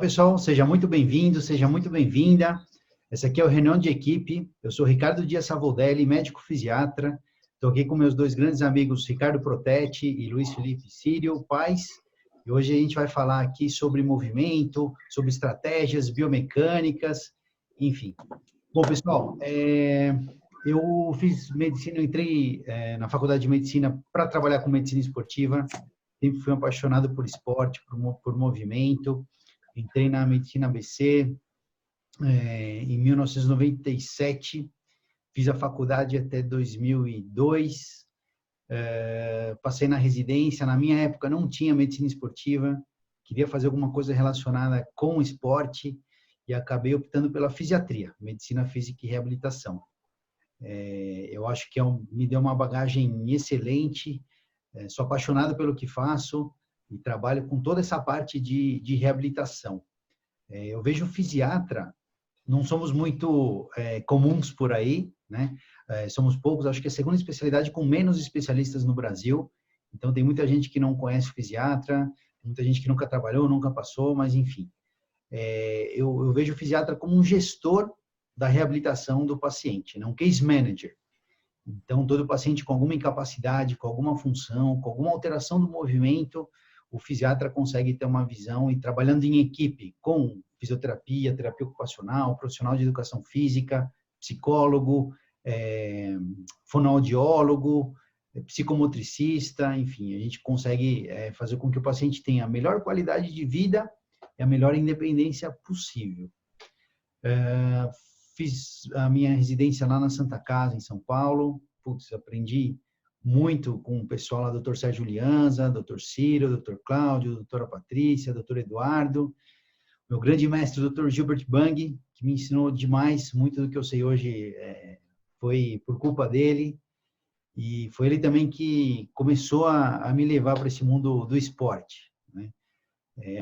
pessoal, seja muito bem-vindo, seja muito bem-vinda. Essa aqui é o Reunião de Equipe. Eu sou Ricardo Dias Savoldelli, médico fisiatra. Estou aqui com meus dois grandes amigos, Ricardo Protetti e Luiz Felipe Sírio, pais. E hoje a gente vai falar aqui sobre movimento, sobre estratégias biomecânicas, enfim. Bom, pessoal, eu fiz medicina, eu entrei na faculdade de medicina para trabalhar com medicina esportiva. Sempre fui apaixonado por esporte, por movimento. Entrei na medicina ABC em 1997, fiz a faculdade até 2002, passei na residência. Na minha época não tinha medicina esportiva, queria fazer alguma coisa relacionada com esporte e acabei optando pela fisiatria, medicina física e reabilitação. Eu acho que me deu uma bagagem excelente, sou apaixonado pelo que faço e trabalho com toda essa parte de reabilitação. Eu vejo fisiatra, não somos muito comuns por aí, né? Somos poucos, acho que é a segunda especialidade com menos especialistas no Brasil. Então, tem muita gente que não conhece fisiatra, muita gente que nunca trabalhou, nunca passou, mas enfim. Eu vejo o fisiatra como um gestor da reabilitação do paciente, não um case manager. Então, todo paciente com alguma incapacidade, com alguma função, com alguma alteração do movimento, o fisiatra consegue ter uma visão e trabalhando em equipe com fisioterapia, terapia ocupacional, profissional de educação física, psicólogo, fonoaudiólogo, psicomotricista, enfim, a gente consegue fazer com que o paciente tenha a melhor qualidade de vida e a melhor independência possível. Fiz a minha residência lá na Santa Casa, em São Paulo. Putz, aprendi muito com o pessoal lá, Dr. Sérgio Lianza, Dr. Ciro, Dr. Cláudio, doutora Patrícia, Dr. Eduardo. Meu grande mestre, Dr. Gilbert Bang, que me ensinou demais, muito do que eu sei hoje foi por culpa dele. E foi ele também que começou a me levar para esse mundo do esporte, né?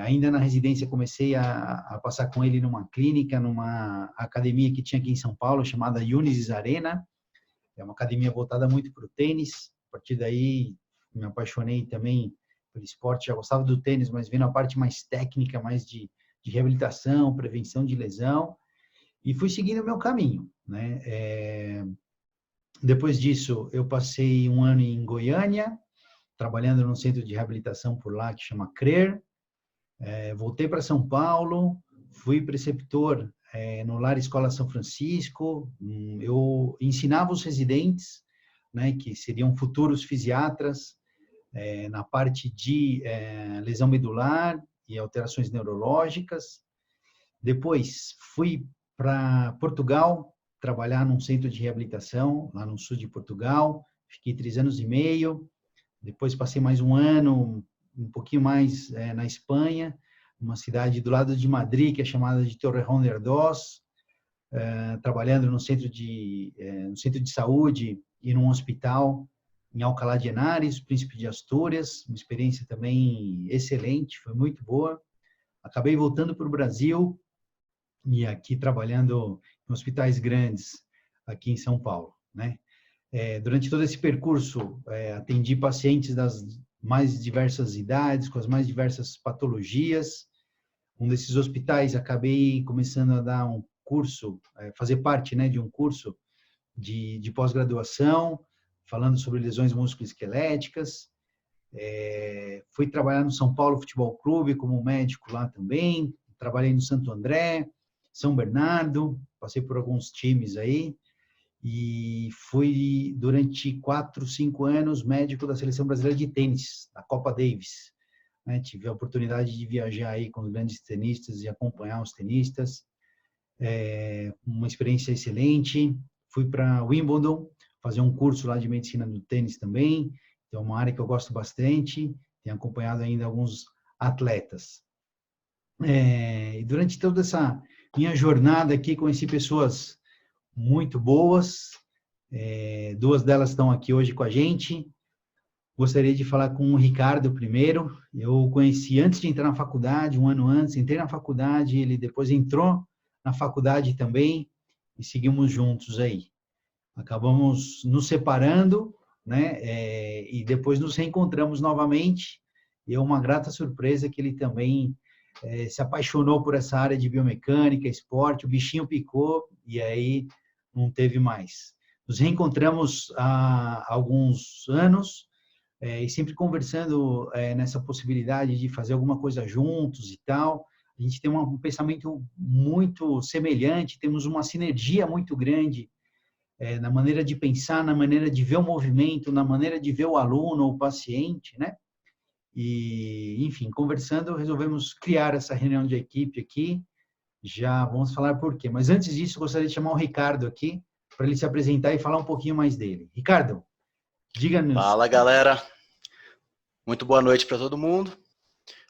Ainda na residência comecei a passar com ele numa clínica, numa academia que tinha aqui em São Paulo, chamada Unisys Arena. É uma academia voltada muito para o tênis. A partir daí me apaixonei também pelo esporte, já gostava do tênis, mas vendo a parte mais técnica, mais de reabilitação, prevenção de lesão, e fui seguindo o meu caminho, né? Depois disso, eu passei um ano em Goiânia, trabalhando num centro de reabilitação por lá, que chama CRER. Voltei para São Paulo, fui preceptor no Lar Escola São Francisco. Eu ensinava os residentes, né, que seriam futuros fisiatras, na parte de lesão medular e alterações neurológicas. Depois fui para Portugal, trabalhar num centro de reabilitação, lá no sul de Portugal. Fiquei 3 anos e meio. Depois passei mais um ano, um pouquinho mais na Espanha, uma cidade do lado de Madrid, que é chamada de Torrejón de Ardoz, trabalhando no centro de saúde e num hospital em Alcalá de Henares, Príncipe de Astúrias, uma experiência também excelente, foi muito boa. Acabei voltando para o Brasil e aqui trabalhando em hospitais grandes aqui em São Paulo, né? Durante todo esse percurso, atendi pacientes das mais diversas idades, com as mais diversas patologias. Um desses hospitais, acabei começando a dar um curso, fazer parte, né, de um curso de pós-graduação, falando sobre lesões musculoesqueléticas. Fui trabalhar no São Paulo Futebol Clube como médico lá também. Trabalhei no Santo André, São Bernardo, passei por alguns times aí. E fui, durante 4, 5 anos, médico da Seleção Brasileira de Tênis, da Copa Davis, né? Tive a oportunidade de viajar aí com os grandes tenistas e acompanhar os tenistas. Uma experiência excelente. Fui para Wimbledon, fazer um curso lá de medicina do tênis também. É uma área que eu gosto bastante. Tenho acompanhado ainda alguns atletas. E durante toda essa minha jornada aqui, conheci pessoas muito boas. 2 delas estão aqui hoje com a gente. Gostaria de falar com o Ricardo primeiro. Eu o conheci antes de entrar na faculdade, um ano antes. Entrei na faculdade, ele depois entrou na faculdade também e seguimos juntos aí. Acabamos nos separando, né? E depois nos reencontramos novamente. E é uma grata surpresa que ele também se apaixonou por essa área de biomecânica, esporte, o bichinho picou e aí não teve mais. Nos reencontramos há alguns anos e sempre conversando nessa possibilidade de fazer alguma coisa juntos e tal. A gente tem um pensamento muito semelhante, temos uma sinergia muito grande na maneira de pensar, na maneira de ver o movimento, na maneira de ver o aluno ou o paciente, né? E, enfim, conversando, resolvemos criar essa reunião de equipe aqui. Já vamos falar por quê. Mas antes disso, gostaria de chamar o Ricardo aqui, para ele se apresentar e falar um pouquinho mais dele. Ricardo, diga-nos. Fala, galera. Muito boa noite para todo mundo.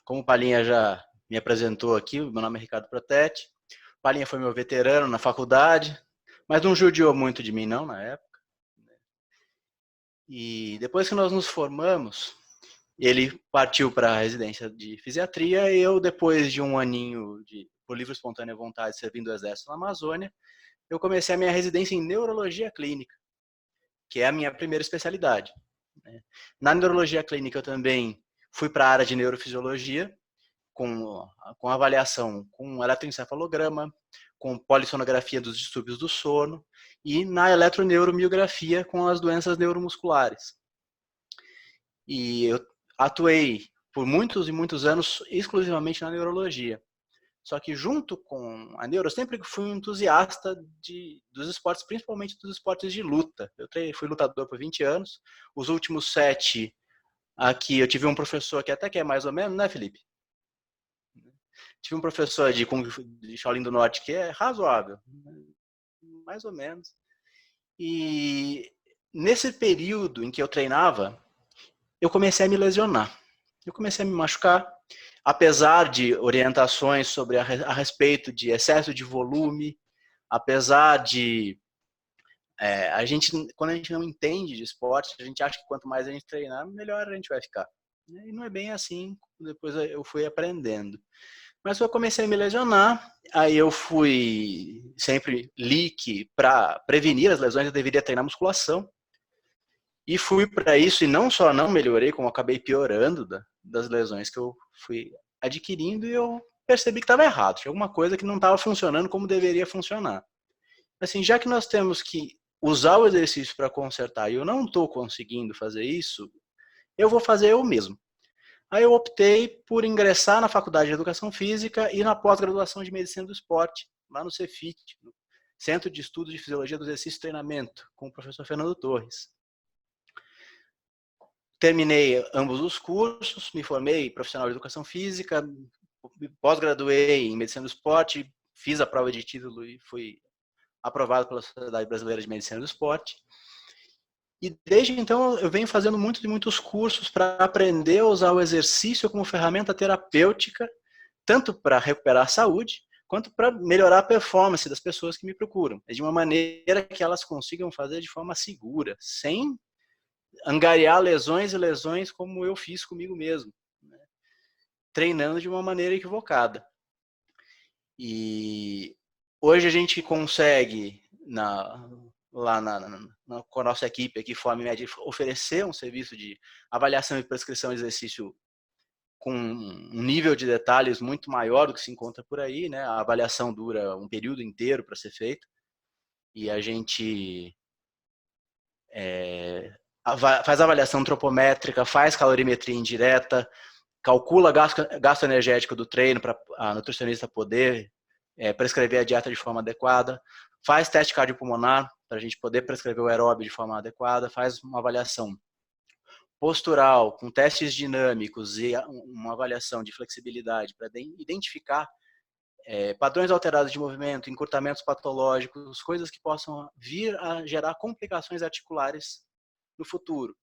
Como o Palinha já me apresentou aqui, meu nome é Ricardo Protetti. O Palinha foi meu veterano na faculdade, mas não judiou muito de mim não na época. E depois que nós nos formamos, ele partiu para a residência de fisiatria e eu, depois de um aninho por livre e espontânea vontade, servindo o Exército na Amazônia, eu comecei a minha residência em neurologia clínica, que é a minha primeira especialidade. Na neurologia clínica eu também fui para a área de neurofisiologia, com avaliação com eletroencefalograma, com polissonografia dos distúrbios do sono e na eletroneuromiografia com as doenças neuromusculares. E eu atuei por muitos e muitos anos exclusivamente na neurologia. Só que junto com a neuro, eu sempre fui um entusiasta dos esportes, principalmente dos esportes de luta. Eu fui lutador por 20 anos. Os últimos 7 aqui eu tive um professor que até que é mais ou menos, né, Felipe? Tive um professor de Shaolin do Norte que é razoável, mais ou menos. E nesse período em que eu treinava, eu comecei a me lesionar. Eu comecei a me machucar, apesar de orientações sobre a respeito de excesso de volume, apesar de quando a gente não entende de esporte, a gente acha que quanto mais a gente treinar, melhor a gente vai ficar. E não é bem assim, depois eu fui aprendendo. Mas eu comecei a me lesionar, aí eu sempre li que para prevenir as lesões eu deveria treinar musculação. E fui para isso e não só não melhorei, como acabei piorando das lesões que eu fui adquirindo e eu percebi que estava errado. Tinha alguma coisa que não estava funcionando como deveria funcionar. Assim, já que nós temos que usar o exercício para consertar e eu não estou conseguindo fazer isso, eu vou fazer eu mesmo. Aí eu optei por ingressar na Faculdade de Educação Física e na pós-graduação de Medicina do Esporte, lá no Cefit, no Centro de Estudos de Fisiologia do Exercício e Treinamento, com o professor Fernando Torres. Terminei ambos os cursos, me formei profissional de Educação Física, pós-graduei em Medicina do Esporte, fiz a prova de título e fui aprovado pela Sociedade Brasileira de Medicina do Esporte. E desde então eu venho fazendo muitos cursos para aprender a usar o exercício como ferramenta terapêutica, tanto para recuperar a saúde, quanto para melhorar a performance das pessoas que me procuram, de uma maneira que elas consigam fazer de forma segura, sem angariar lesões e lesões como eu fiz comigo mesmo, né? Treinando de uma maneira equivocada. E hoje a gente consegue, com a nossa equipe aqui, FormMed, oferecer um serviço de avaliação e prescrição de exercício com um nível de detalhes muito maior do que se encontra por aí, né? A avaliação dura um período inteiro para ser feita e a gente faz avaliação antropométrica, faz calorimetria indireta, calcula gasto energético do treino para a nutricionista poder prescrever a dieta de forma adequada, faz teste cardiopulmonar para a gente poder prescrever o aeróbio de forma adequada, faz uma avaliação postural com testes dinâmicos e uma avaliação de flexibilidade para identificar padrões alterados de movimento, encurtamentos patológicos, coisas que possam vir a gerar complicações articulares no futuro.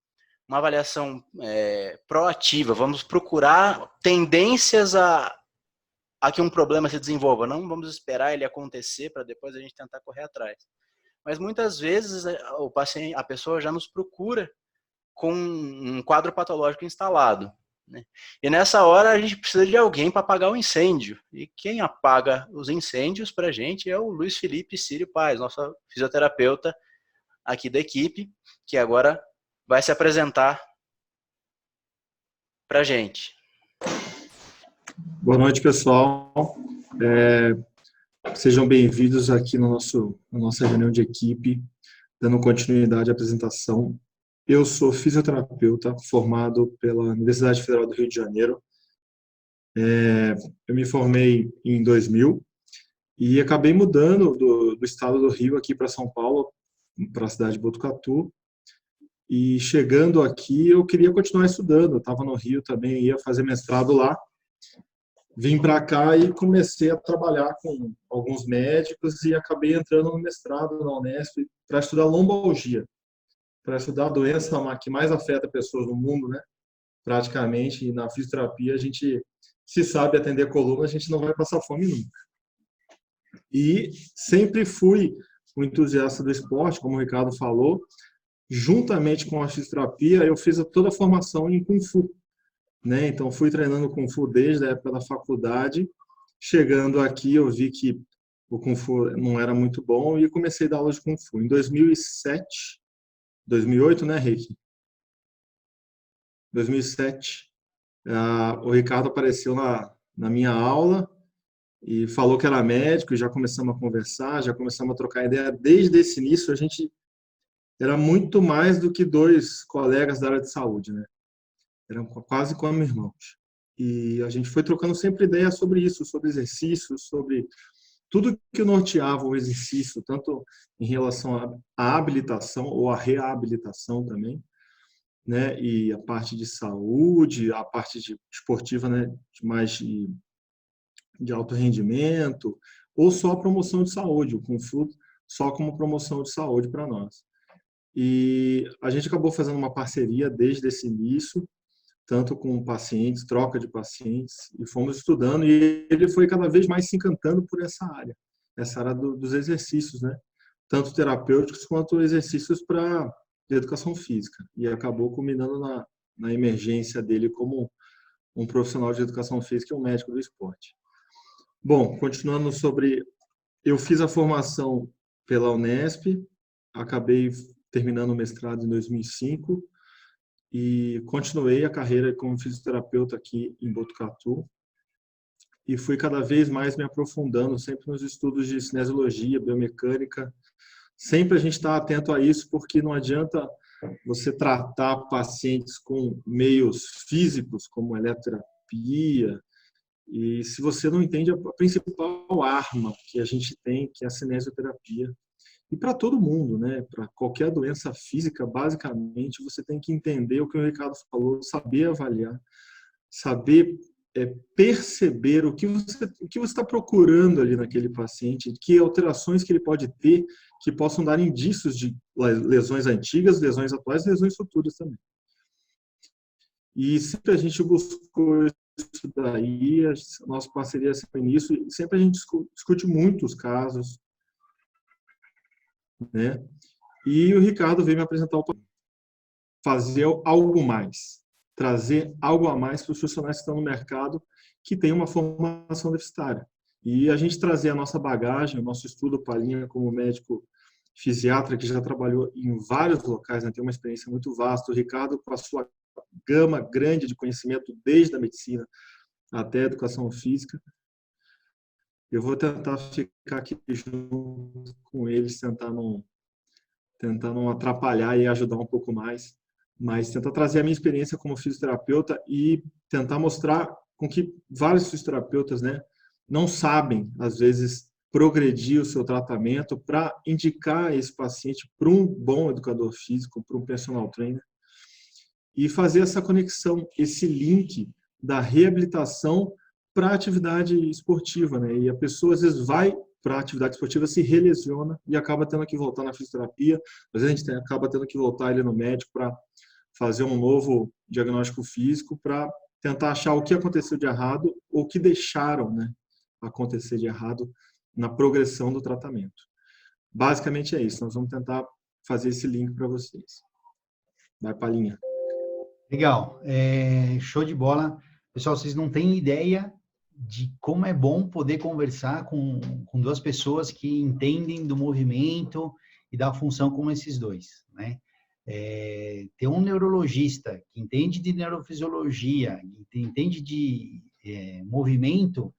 Uma avaliação proativa, vamos procurar tendências a que um problema se desenvolva, não vamos esperar ele acontecer para depois a gente tentar correr atrás. Mas muitas vezes a pessoa já nos procura com um quadro patológico instalado, né? E nessa hora a gente precisa de alguém para apagar o incêndio. E quem apaga os incêndios para a gente é o Luiz Felipe Círio Paes, nosso fisioterapeuta aqui da equipe, que agora vai se apresentar para a gente. Boa noite, pessoal. Sejam bem-vindos aqui na nossa reunião de equipe, dando continuidade à apresentação. Eu sou fisioterapeuta formado pela Universidade Federal do Rio de Janeiro. Eu me formei em 2000 e acabei mudando do estado do Rio aqui para São Paulo, para a cidade de Botucatu. E chegando aqui, eu queria continuar estudando. Eu estava no Rio também, ia fazer mestrado lá. Vim para cá e comecei a trabalhar com alguns médicos e acabei entrando no mestrado na Unesp para estudar lombalgia, para estudar a doença que mais afeta pessoas no mundo, né? Praticamente, e na fisioterapia a gente, se sabe atender a coluna, a gente não vai passar fome nunca. E sempre fui um entusiasta do esporte, como o Ricardo falou. Juntamente com a fisioterapia, eu fiz toda a formação em Kung Fu, né? Então, fui treinando Kung Fu desde a época da faculdade. Chegando aqui, eu vi que o Kung Fu não era muito bom e comecei a dar aula de Kung Fu. Em 2007, 2008, né, Rick? 2007, o Ricardo apareceu na minha aula e falou que era médico, e já começamos a conversar, já começamos a trocar ideia. Desde esse início, a gente era muito mais do que dois colegas da área de saúde, né? Eram quase como irmãos. E a gente foi trocando sempre ideias sobre isso, sobre exercícios, sobre tudo que norteava o exercício, tanto em relação à habilitação ou à reabilitação também, né? E a parte de saúde, a parte esportiva, né? De alto rendimento, ou só a promoção de saúde, o Kung Fu só como promoção de saúde para nós. E a gente acabou fazendo uma parceria desde esse início, tanto com pacientes, troca de pacientes, e fomos estudando, e ele foi cada vez mais se encantando por essa área dos exercícios, né? Tanto terapêuticos quanto exercícios de educação física. E acabou culminando na emergência dele como um profissional de educação física e um médico do esporte. Bom, continuando eu fiz a formação pela Unesp, acabei terminando o mestrado em 2005 e continuei a carreira como fisioterapeuta aqui em Botucatu e fui cada vez mais me aprofundando sempre nos estudos de cinesiologia, biomecânica. Sempre a gente está atento a isso, porque não adianta você tratar pacientes com meios físicos, como eletroterapia, e se você não entende a principal arma que a gente tem, que é a cinesioterapia. E para todo mundo, né? Para qualquer doença física, basicamente, você tem que entender o que o Ricardo falou, saber avaliar, saber perceber o que você está procurando ali naquele paciente, que alterações que ele pode ter que possam dar indícios de lesões antigas, lesões atuais e lesões futuras também. E sempre a gente buscou isso daí, a nossa parceria sempre nisso, e sempre a gente discute muitos casos, né? E o Ricardo veio me apresentar fazer algo mais, trazer algo a mais para os profissionais que estão no mercado que têm uma formação deficitária. E a gente trazer a nossa bagagem, o nosso estudo, Palhinha, como médico fisiatra que já trabalhou em vários locais, né, tem uma experiência muito vasta. O Ricardo, com a sua gama grande de conhecimento, desde a medicina até a educação física, eu vou tentar ficar aqui junto com eles, tentar não atrapalhar e ajudar um pouco mais, mas tentar trazer a minha experiência como fisioterapeuta e tentar mostrar com que vários fisioterapeutas, né, não sabem, às vezes, progredir o seu tratamento para indicar esse paciente para um bom educador físico, para um personal trainer, e fazer essa conexão, esse link da reabilitação para a atividade esportiva, né? E a pessoa, às vezes, vai para a atividade esportiva, se relesiona e acaba tendo que voltar na fisioterapia. Às vezes a gente acaba tendo que voltar ele no médico para fazer um novo diagnóstico físico, para tentar achar o que aconteceu de errado ou o que deixaram, né, acontecer de errado na progressão do tratamento. Basicamente é isso. Nós vamos tentar fazer esse link para vocês. Vai, Palhinha. Legal. Show de bola. Pessoal, vocês não têm ideia de como é bom poder conversar com duas pessoas que entendem do movimento e da função como esses dois, né? Ter um neurologista que entende de neurofisiologia, que entende de movimento,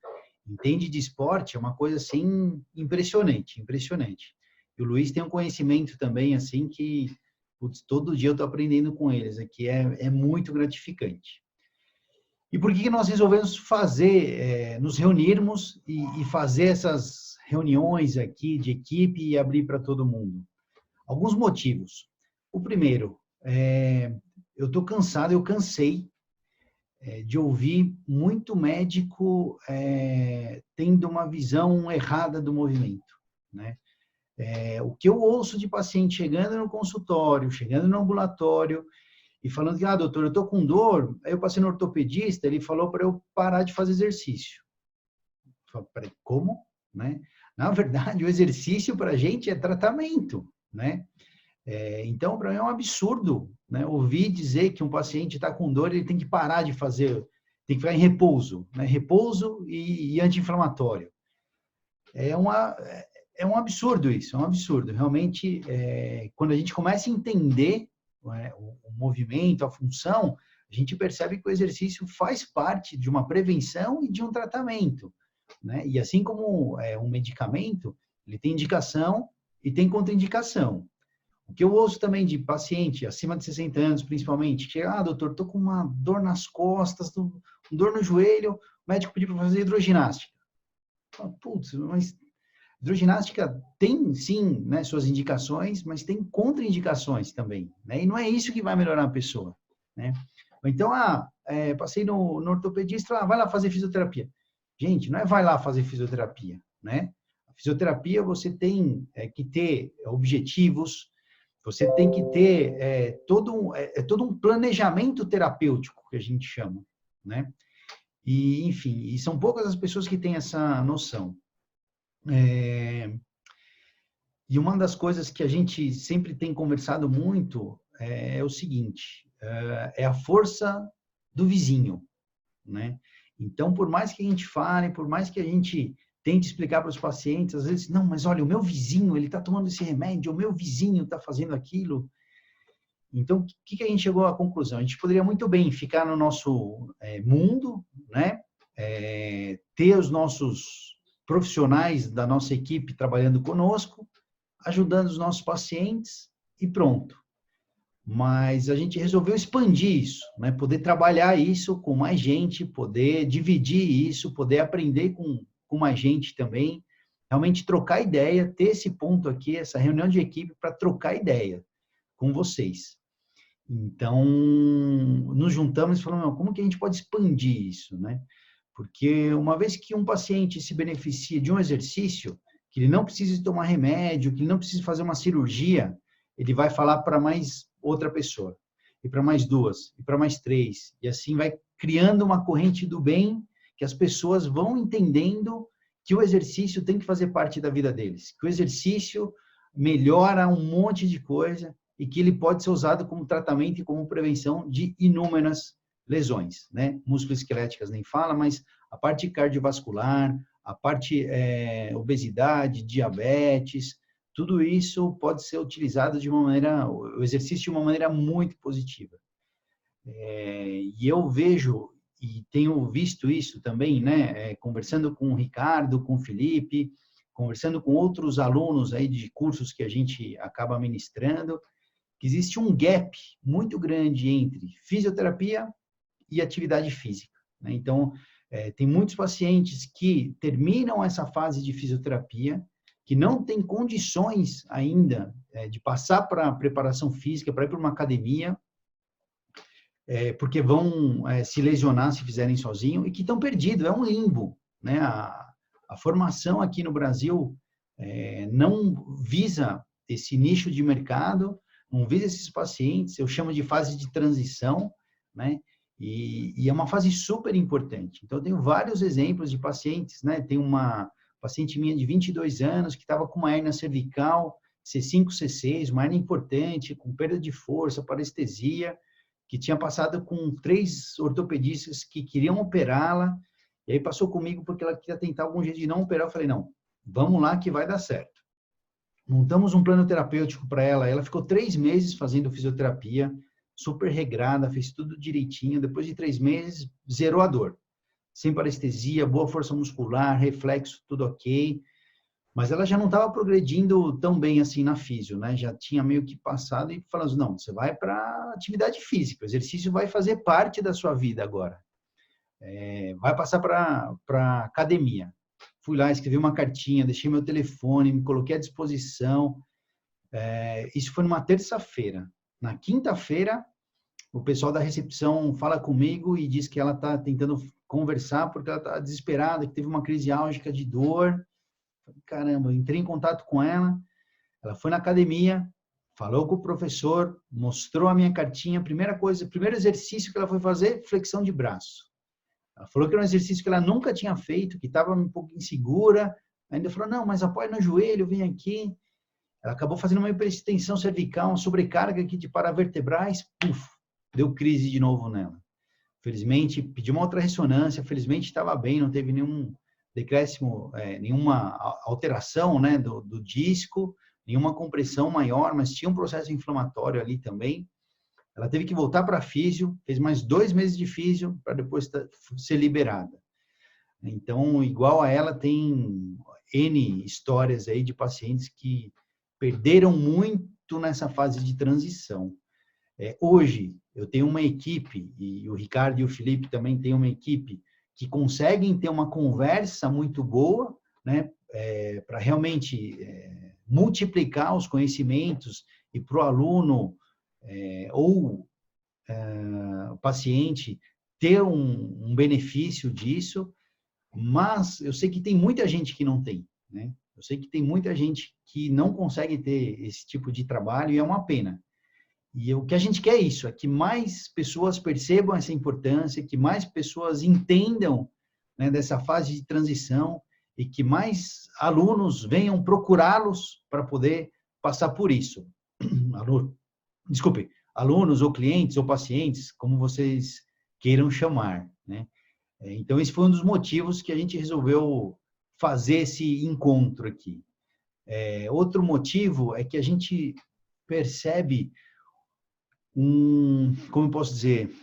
entende de esporte, é uma coisa assim impressionante, impressionante. E o Luiz tem um conhecimento também assim que putz, todo dia eu estou aprendendo com eles, aqui é muito gratificante. E por que nós resolvemos fazer, nos reunirmos e fazer essas reuniões aqui de equipe e abrir para todo mundo? Alguns motivos. O primeiro, eu estou cansado, eu cansei de ouvir muito médico tendo uma visão errada do movimento, né? O que eu ouço de paciente chegando no consultório, chegando no ambulatório e falando que, doutor, eu estou com dor, aí eu passei no ortopedista, ele falou para eu parar de fazer exercício. Eu falei, peraí, como? Né? Na verdade, o exercício para a gente é tratamento, né? Então, para mim é um absurdo, né? Ouvir dizer que um paciente está com dor, ele tem que parar de fazer, tem que ficar em repouso, né? Repouso e anti-inflamatório. É um absurdo isso, é um absurdo. Realmente, quando a gente começa a entender o movimento, a função, a gente percebe que o exercício faz parte de uma prevenção e de um tratamento, né? E assim como um medicamento, ele tem indicação e tem contraindicação. O que eu ouço também de paciente acima de 60 anos, principalmente, que doutor, estou com uma dor nas costas, dor no joelho, o médico pediu para fazer hidroginástica. Putz, mas hidroginástica tem, sim, né, suas indicações, mas tem contraindicações também, né? E não é isso que vai melhorar a pessoa, né? Então, passei no ortopedista, vai lá fazer fisioterapia. Gente, não é vai lá fazer fisioterapia, né? A fisioterapia você tem que ter objetivos, você tem que ter todo um planejamento terapêutico, que a gente chama, né? E, enfim, e são poucas as pessoas que têm essa noção. E uma das coisas que a gente sempre tem conversado muito é o seguinte, é a força do vizinho, né? Então, por mais que a gente fale, por mais que a gente tente explicar para os pacientes, às vezes, não, mas olha, o meu vizinho, ele está tomando esse remédio, o meu vizinho está fazendo aquilo. Então, o que a gente chegou à conclusão? A gente poderia muito bem ficar no nosso mundo, né? Ter os nossos profissionais da nossa equipe trabalhando conosco, ajudando os nossos pacientes e pronto. Mas a gente resolveu expandir isso, né? Poder trabalhar isso com mais gente, poder dividir isso, poder aprender com mais gente também, realmente trocar ideia, ter esse ponto aqui, essa reunião de equipe para trocar ideia com vocês. Então, nos juntamos e falamos, como que a gente pode expandir isso, né? Porque uma vez que um paciente se beneficia de um exercício, que ele não precisa tomar remédio, que ele não precisa fazer uma cirurgia, ele vai falar para mais outra pessoa, e para mais duas, e para mais três, e assim vai criando uma corrente do bem, que as pessoas vão entendendo que o exercício tem que fazer parte da vida deles, que o exercício melhora um monte de coisa e que ele pode ser usado como tratamento e como prevenção de inúmeras lesões, né? Musculoesqueléticas nem fala, mas a parte cardiovascular, a parte obesidade, diabetes, tudo isso pode ser utilizado de uma maneira, o exercício de uma maneira muito positiva. E eu vejo e tenho visto isso também, né? Conversando com o Ricardo, com o Felipe, conversando com outros alunos aí de cursos que a gente acaba ministrando, que existe um gap muito grande entre fisioterapia e atividade física, né? Então, tem muitos pacientes que terminam essa fase de fisioterapia, que não têm condições ainda de passar para a preparação física, para ir para uma academia, porque vão se lesionar se fizerem sozinho e que estão perdidos, é um limbo, né? A formação aqui no Brasil não visa esse nicho de mercado, não visa esses pacientes, eu chamo de fase de transição, né? E é uma fase super importante. Então, eu tenho vários exemplos de pacientes, né? Tem uma paciente minha de 22 anos que estava com uma hérnia cervical, C5, C6, uma hérnia importante, com perda de força, parestesia, que tinha passado com 3 ortopedistas que queriam operá-la, e aí passou comigo porque ela queria tentar algum jeito de não operar. Eu falei, não, vamos lá que vai dar certo. Montamos um plano terapêutico para ela, ela ficou 3 meses fazendo fisioterapia, super regrada, fez tudo direitinho, depois de 3 meses, zerou a dor. sem parestesia, boa força muscular, reflexo, tudo ok. Mas ela já não estava progredindo tão bem assim na físio, né? Já tinha meio que passado e falando, não, você vai para atividade física, o exercício vai fazer parte da sua vida agora. Vai passar para academia. Fui lá, escrevi uma cartinha, deixei meu telefone, me coloquei à disposição. Isso foi numa terça-feira. Na quinta-feira, o pessoal da recepção fala comigo e diz que ela está tentando conversar porque ela está desesperada, que teve uma crise álgica de dor. Caramba, eu entrei em contato com ela, ela foi na academia, falou com o professor, mostrou a minha cartinha, primeiro exercício que ela foi fazer, flexão de braço. Ela falou que era um exercício que ela nunca tinha feito, que estava um pouco insegura, ainda falou, não, mas apoia no joelho, vem aqui. Ela acabou fazendo uma hiperextensão cervical, uma sobrecarga aqui de paravertebrais, deu crise de novo nela. Felizmente, pediu uma outra ressonância, felizmente estava bem, não teve nenhum decréscimo, nenhuma alteração, né, do disco, nenhuma compressão maior, mas tinha um processo inflamatório ali também. Ela teve que voltar para a físio, fez mais 2 meses de físio para depois ser liberada. Então, igual a ela, tem N histórias aí de pacientes que perderam muito nessa fase de transição. Hoje, eu tenho uma equipe, e o Ricardo e o Felipe também têm uma equipe, que conseguem ter uma conversa muito boa, né, para realmente multiplicar os conhecimentos e para o aluno ou o paciente ter um benefício disso, mas eu sei que tem muita gente que não tem, né? Eu sei que tem muita gente que não consegue ter esse tipo de trabalho e é uma pena. E o que a gente quer é isso, é que mais pessoas percebam essa importância, que mais pessoas entendam, né, dessa fase de transição e que mais alunos venham procurá-los para poder passar por isso. Desculpe, alunos ou clientes ou pacientes, como vocês queiram chamar, né? Então, esse foi um dos motivos que a gente resolveu fazer esse encontro aqui. Outro motivo é que a gente percebe como eu posso dizer,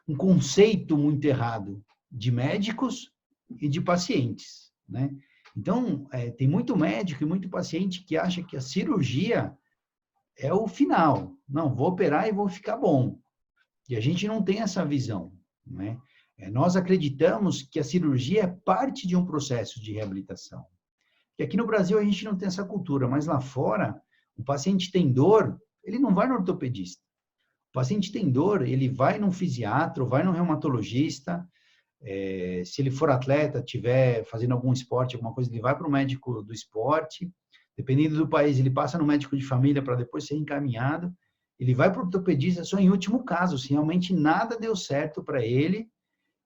um conceito muito errado de médicos e de pacientes, né? Então, tem muito médico e muito paciente que acha que a cirurgia é o final. Não, vou operar e vou ficar bom. E a gente não tem essa visão, né? Nós acreditamos que a cirurgia é parte de um processo de reabilitação. E aqui no Brasil a gente não tem essa cultura, mas lá fora, o paciente tem dor, ele não vai no ortopedista. O paciente tem dor, ele vai num fisiatra, vai num reumatologista, se ele for atleta, estiver fazendo algum esporte, alguma coisa, ele vai para o médico do esporte. Dependendo do país, ele passa no médico de família para depois ser encaminhado. Ele vai para o ortopedista só em último caso, se realmente nada deu certo para ele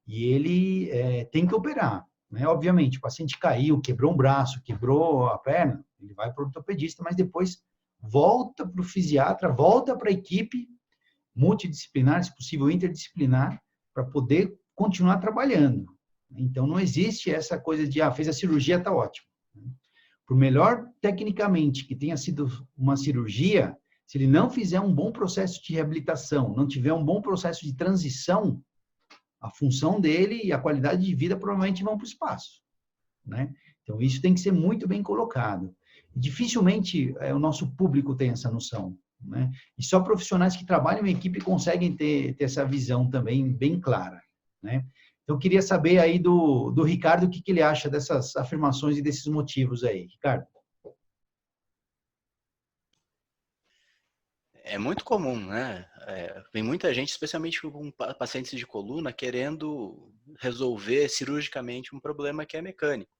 e ele tem que operar, né? Obviamente, o paciente caiu, quebrou um braço, quebrou a perna, ele vai para o ortopedista, mas depois volta para o fisiatra, volta para a equipe multidisciplinar, se possível interdisciplinar, para poder continuar trabalhando. Então, não existe essa coisa de, fez a cirurgia, está ótimo. Por melhor, tecnicamente, que tenha sido uma cirurgia, se ele não fizer um bom processo de reabilitação, não tiver um bom processo de transição, a função dele e a qualidade de vida provavelmente vão para o espaço, né? Então, isso tem que ser muito bem colocado. Dificilmente o nosso público tem essa noção, né? E só profissionais que trabalham em equipe conseguem ter essa visão também bem clara, né? Então, eu queria saber aí do Ricardo o que ele acha dessas afirmações e desses motivos aí. Ricardo? É muito comum, né? Vem muita gente, especialmente com pacientes de coluna, querendo resolver cirurgicamente um problema que é mecânico.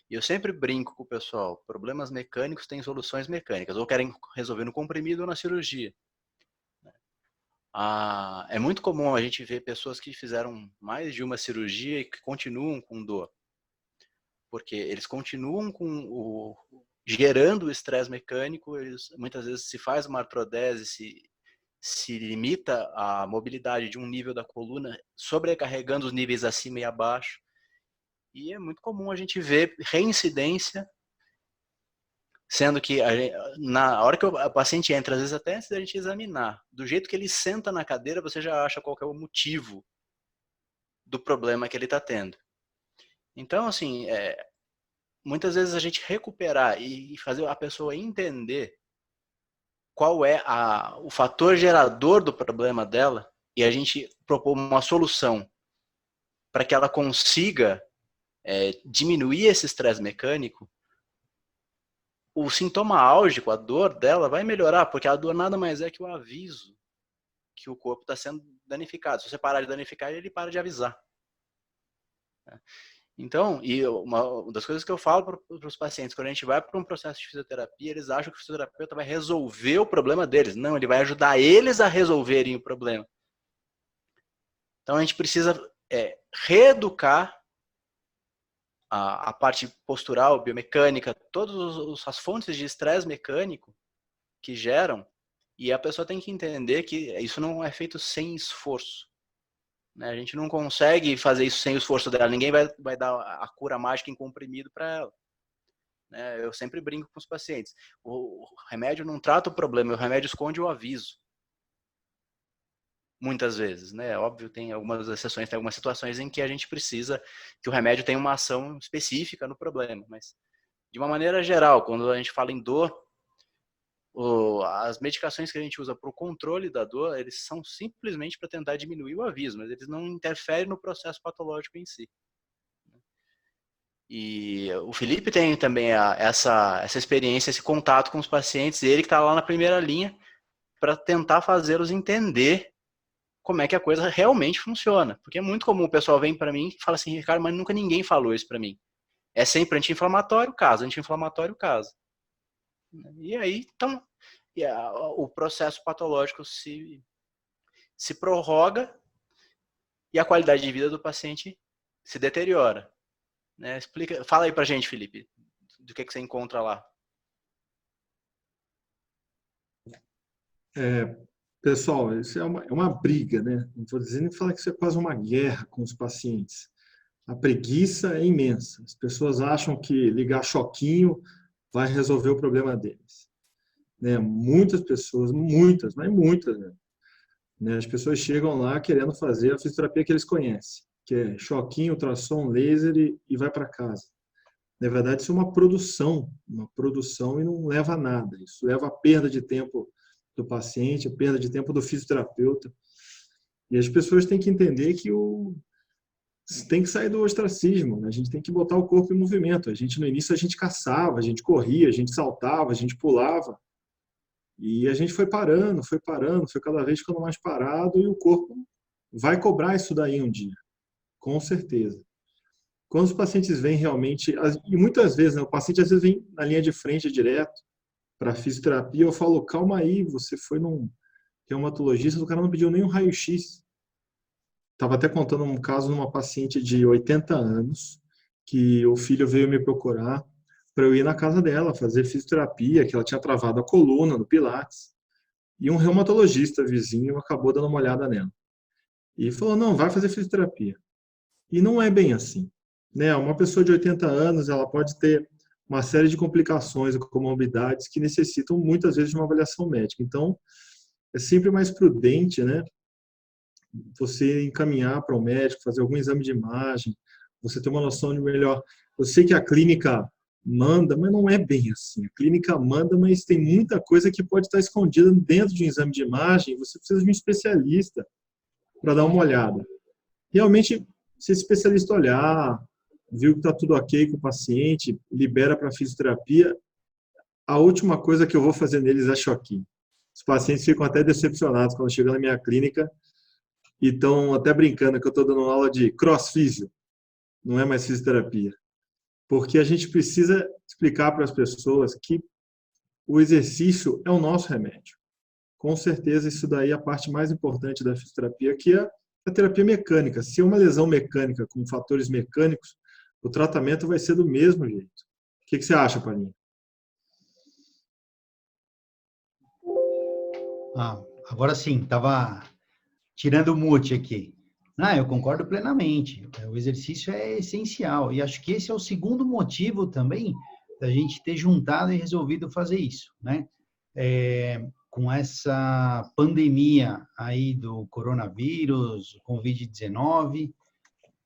E eu sempre brinco com o pessoal, problemas mecânicos têm soluções mecânicas, ou querem resolver no comprimido ou na cirurgia. É muito comum a gente ver pessoas que fizeram mais de uma cirurgia e que continuam com dor. Porque eles continuam gerando o estresse mecânico, muitas vezes se faz uma artrodese, se limita a mobilidade de um nível da coluna, sobrecarregando os níveis acima e abaixo. E é muito comum a gente ver reincidência, sendo que na hora que o paciente entra, às vezes até antes da gente examinar, do jeito que ele senta na cadeira, você já acha qual que é o motivo do problema que ele está tendo. Então, assim, muitas vezes a gente recuperar e fazer a pessoa entender qual é o fator gerador do problema dela e a gente propor uma solução para que ela consiga diminuir esse estresse mecânico, o sintoma álgico, a dor dela vai melhorar, porque a dor nada mais é que o aviso que o corpo está sendo danificado. Se você parar de danificar, ele para de avisar. Então, e uma das coisas que eu falo para os pacientes, quando a gente vai para um processo de fisioterapia, eles acham que o fisioterapeuta vai resolver o problema deles. Não, ele vai ajudar eles a resolverem o problema. Então, a gente precisa reeducar a parte postural, biomecânica, todas as fontes de estresse mecânico que geram, e a pessoa tem que entender que isso não é feito sem esforço. A gente não consegue fazer isso sem o esforço dela. Ninguém vai dar a cura mágica em comprimido para ela. Eu sempre brinco com os pacientes. O remédio não trata o problema, o remédio esconde o aviso. Muitas vezes, Óbvio, tem algumas exceções, tem algumas situações em que a gente precisa que o remédio tenha uma ação específica no problema. Mas, de uma maneira geral, quando a gente fala em dor, as medicações que a gente usa para o controle da dor, eles são simplesmente para tentar diminuir o aviso, mas eles não interferem no processo patológico em si. E o Felipe tem também essa experiência, esse contato com os pacientes, ele que está lá na primeira linha para tentar fazê-los entender como é que a coisa realmente funciona. Porque é muito comum o pessoal vem para mim e fala assim, Ricardo, mas nunca ninguém falou isso para mim. É sempre anti-inflamatório, caso, anti-inflamatório, caso. E aí, então, o processo patológico se prorroga e a qualidade de vida do paciente se deteriora. Fala aí pra gente, Felipe, do que você encontra lá. Pessoal, isso é uma briga, né? Não estou dizendo que isso é quase uma guerra com os pacientes. A preguiça é imensa. As pessoas acham que ligar choquinho vai resolver o problema deles. Muitas pessoas, mas muitas, as pessoas chegam lá querendo fazer a fisioterapia que eles conhecem, que é choquinho, ultrassom, laser e vai para casa. Na verdade, isso é uma produção e não leva a nada. Isso leva a perda de tempo do paciente, a perda de tempo do fisioterapeuta. E as pessoas têm que entender que tem que sair do ostracismo, A gente tem que botar o corpo em movimento. No início, a gente caçava, a gente corria, a gente saltava, a gente pulava. E a gente foi parando, foi cada vez ficando mais parado e o corpo vai cobrar isso daí um dia, com certeza. Quando os pacientes vêm realmente, e muitas vezes, o paciente às vezes vem na linha de frente direto para a fisioterapia, eu falo, calma aí, você foi num reumatologista, o cara não pediu nem um raio-x. Estava até contando um caso numa paciente de 80 anos, que o filho veio me procurar para eu ir na casa dela fazer fisioterapia, que ela tinha travado a coluna no Pilates. E um reumatologista vizinho acabou dando uma olhada nela. E falou, não, vai fazer fisioterapia. E não é bem assim. Uma pessoa de 80 anos, ela pode ter uma série de complicações ou comorbidades que necessitam muitas vezes de uma avaliação médica. Então, é sempre mais prudente, você encaminhar para o médico, fazer algum exame de imagem, você ter uma noção de melhor. Eu sei que a clínica manda, mas não é bem assim. A clínica manda, mas tem muita coisa que pode estar escondida dentro de um exame de imagem. Você precisa de um especialista para dar uma olhada. Realmente, se esse especialista olhar, viu que está tudo ok com o paciente, libera para fisioterapia, a última coisa que eu vou fazer neles é choquinho. Os pacientes ficam até decepcionados quando chegam na minha clínica e estão até brincando que eu estou dando aula de crossfísio, não é mais fisioterapia. Porque a gente precisa explicar para as pessoas que o exercício é o nosso remédio. Com certeza, isso daí é a parte mais importante da fisioterapia, que é a terapia mecânica. Se é uma lesão mecânica com fatores mecânicos, o tratamento vai ser do mesmo jeito. O que você acha, Paulinho? Agora sim, estava tirando o mute aqui. Eu concordo plenamente. O exercício é essencial. E acho que esse é o segundo motivo também da gente ter juntado e resolvido fazer isso, com essa pandemia aí do coronavírus, Covid-19,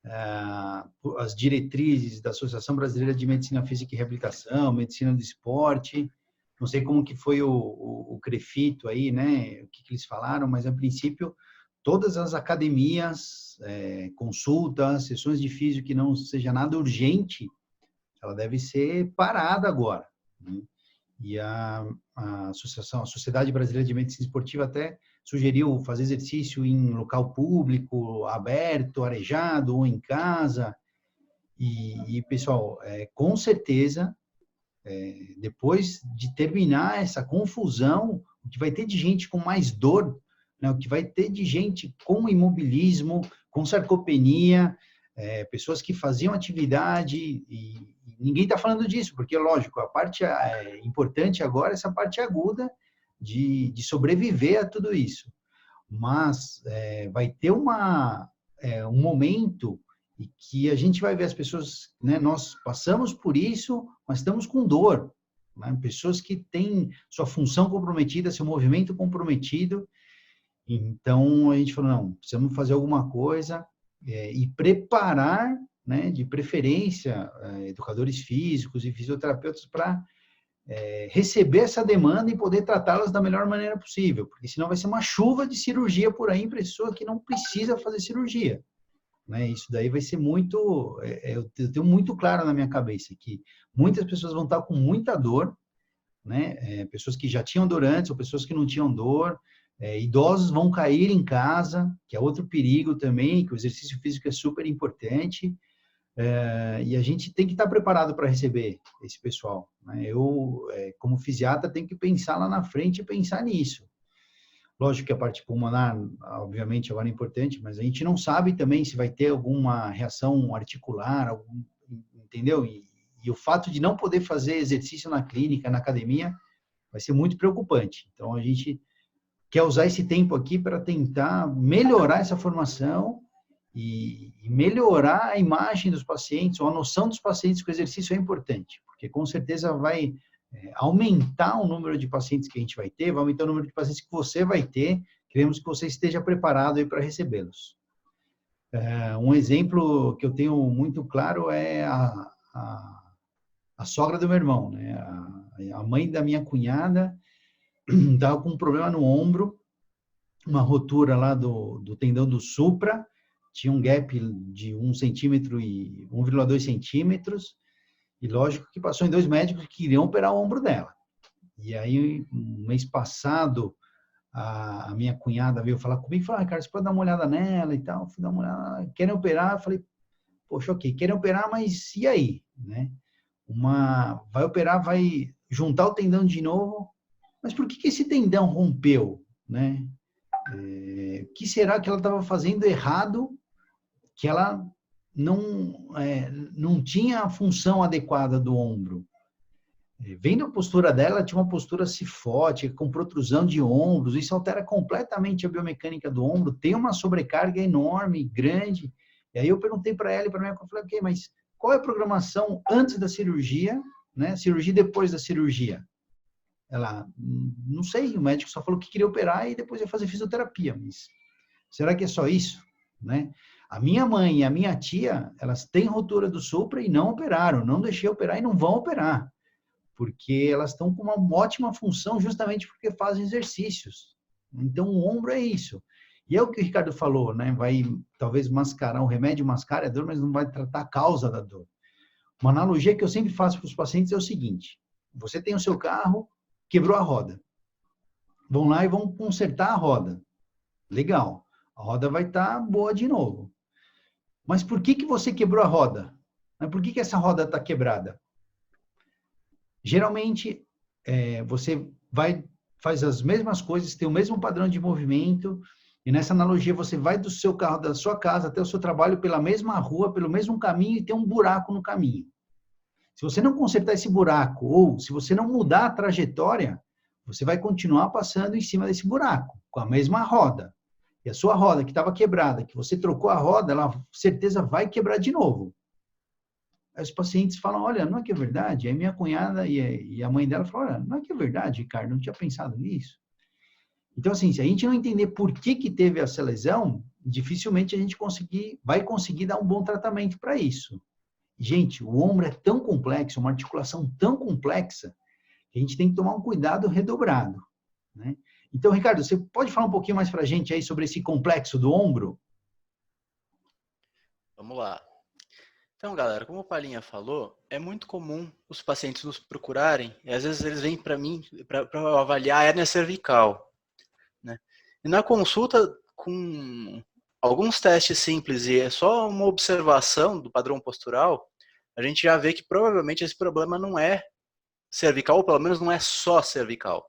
as diretrizes da Associação Brasileira de Medicina Física e Reabilitação, Medicina do Esporte. Não sei como que foi o CREFITO aí, né? O que eles falaram, mas a princípio todas as academias, consultas, sessões de físio que não seja nada urgente, ela deve ser parada agora, né? E a Sociedade Brasileira de Medicina Esportiva até sugeriu fazer exercício em local público, aberto, arejado ou em casa. E pessoal, com certeza, depois de terminar essa confusão, o que vai ter de gente com mais dor, né? O que vai ter de gente com imobilismo, com sarcopenia, pessoas que faziam atividade e ninguém está falando disso, porque, lógico, a parte importante agora é essa parte aguda de sobreviver a tudo isso. Mas vai ter um momento em que a gente vai ver as pessoas, né, nós passamos por isso, mas estamos com dor, né? Pessoas que têm sua função comprometida, seu movimento comprometido. Então, a gente falou, não, precisamos fazer alguma coisa e preparar, né, de preferência, educadores físicos e fisioterapeutas para receber essa demanda e poder tratá-las da melhor maneira possível, porque senão vai ser uma chuva de cirurgia por aí em pessoa que não precisa fazer cirurgia, né? Isso daí vai ser muito, eu tenho muito claro na minha cabeça que muitas pessoas vão estar com muita dor, né? Pessoas que já tinham dor antes ou pessoas que não tinham dor, idosos vão cair em casa, que é outro perigo também, que o exercício físico é super importante. E a gente tem que estar preparado para receber esse pessoal, né? Eu, como fisiatra, tenho que pensar lá na frente e pensar nisso. Lógico que a parte pulmonar, obviamente, agora é importante, mas a gente não sabe também se vai ter alguma reação articular, entendeu? E o fato de não poder fazer exercício na clínica, na academia, vai ser muito preocupante. Então, a gente quer usar esse tempo aqui para tentar melhorar essa formação e melhorar a imagem dos pacientes, ou a noção dos pacientes que o exercício é importante, porque com certeza vai aumentar o número de pacientes que a gente vai ter, vai aumentar o número de pacientes que você vai ter, queremos que você esteja preparado aí para recebê-los. Um exemplo que eu tenho muito claro é a sogra do meu irmão, né? A mãe da minha cunhada estava com um problema no ombro, uma rotura lá do tendão do supra, tinha um gap de 1 centímetro e 1,2 centímetros, e lógico que passou em 2 médicos que queriam operar o ombro dela. E aí, um mês passado, a minha cunhada veio falar comigo e falou, cara, você pode dar uma olhada nela e tal? Eu fui dar uma olhada, querem operar? Eu falei, poxa, ok, querem operar, mas e aí? Né? Vai operar, vai juntar o tendão de novo, mas por que esse tendão rompeu? Né? O que será que ela estava fazendo errado, que ela não tinha a função adequada do ombro? Vendo a postura dela, tinha uma postura cifótica, com protrusão de ombros, isso altera completamente a biomecânica do ombro, tem uma sobrecarga enorme, grande. E aí eu perguntei para ela e para mim, eu falei, ok, mas qual é a programação antes da cirurgia, né? Cirurgia e depois da cirurgia? Ela, não sei, o médico só falou que queria operar e depois ia fazer fisioterapia, mas será que é só isso? Né? A minha mãe e a minha tia, elas têm rotura do supra e não operaram, não deixei operar e não vão operar, porque elas estão com uma ótima função justamente porque fazem exercícios. Então, o ombro é isso. E é o que o Ricardo falou, né? Vai talvez mascarar, o remédio mascara a dor, mas não vai tratar a causa da dor. Uma analogia que eu sempre faço para os pacientes é o seguinte, você tem o seu carro, quebrou a roda. Vão lá e vão consertar a roda. Legal. A roda vai estar boa de novo. Mas por que você quebrou a roda? Por que essa roda está quebrada? Geralmente, você faz as mesmas coisas, tem o mesmo padrão de movimento, e nessa analogia você vai do seu carro, da sua casa até o seu trabalho pela mesma rua, pelo mesmo caminho, e tem um buraco no caminho. Se você não consertar esse buraco, ou se você não mudar a trajetória, você vai continuar passando em cima desse buraco, com a mesma roda. E a sua roda que estava quebrada, que você trocou a roda, ela com certeza vai quebrar de novo. Aí os pacientes falam, olha, não é que é verdade? Aí minha cunhada e a mãe dela falam, olha, não é que é verdade, Ricardo, não tinha pensado nisso. Então, assim, se a gente não entender por que teve essa lesão, dificilmente a gente vai conseguir dar um bom tratamento para isso. Gente, o ombro é tão complexo, uma articulação tão complexa, que a gente tem que tomar um cuidado redobrado, né? Então, Ricardo, você pode falar um pouquinho mais para a gente aí sobre esse complexo do ombro? Vamos lá. Então, galera, como o Palinha falou, é muito comum os pacientes nos procurarem, e às vezes eles vêm para mim para avaliar a hérnia cervical, né? E na consulta, com alguns testes simples e é só uma observação do padrão postural, a gente já vê que provavelmente esse problema não é cervical, ou pelo menos não é só cervical.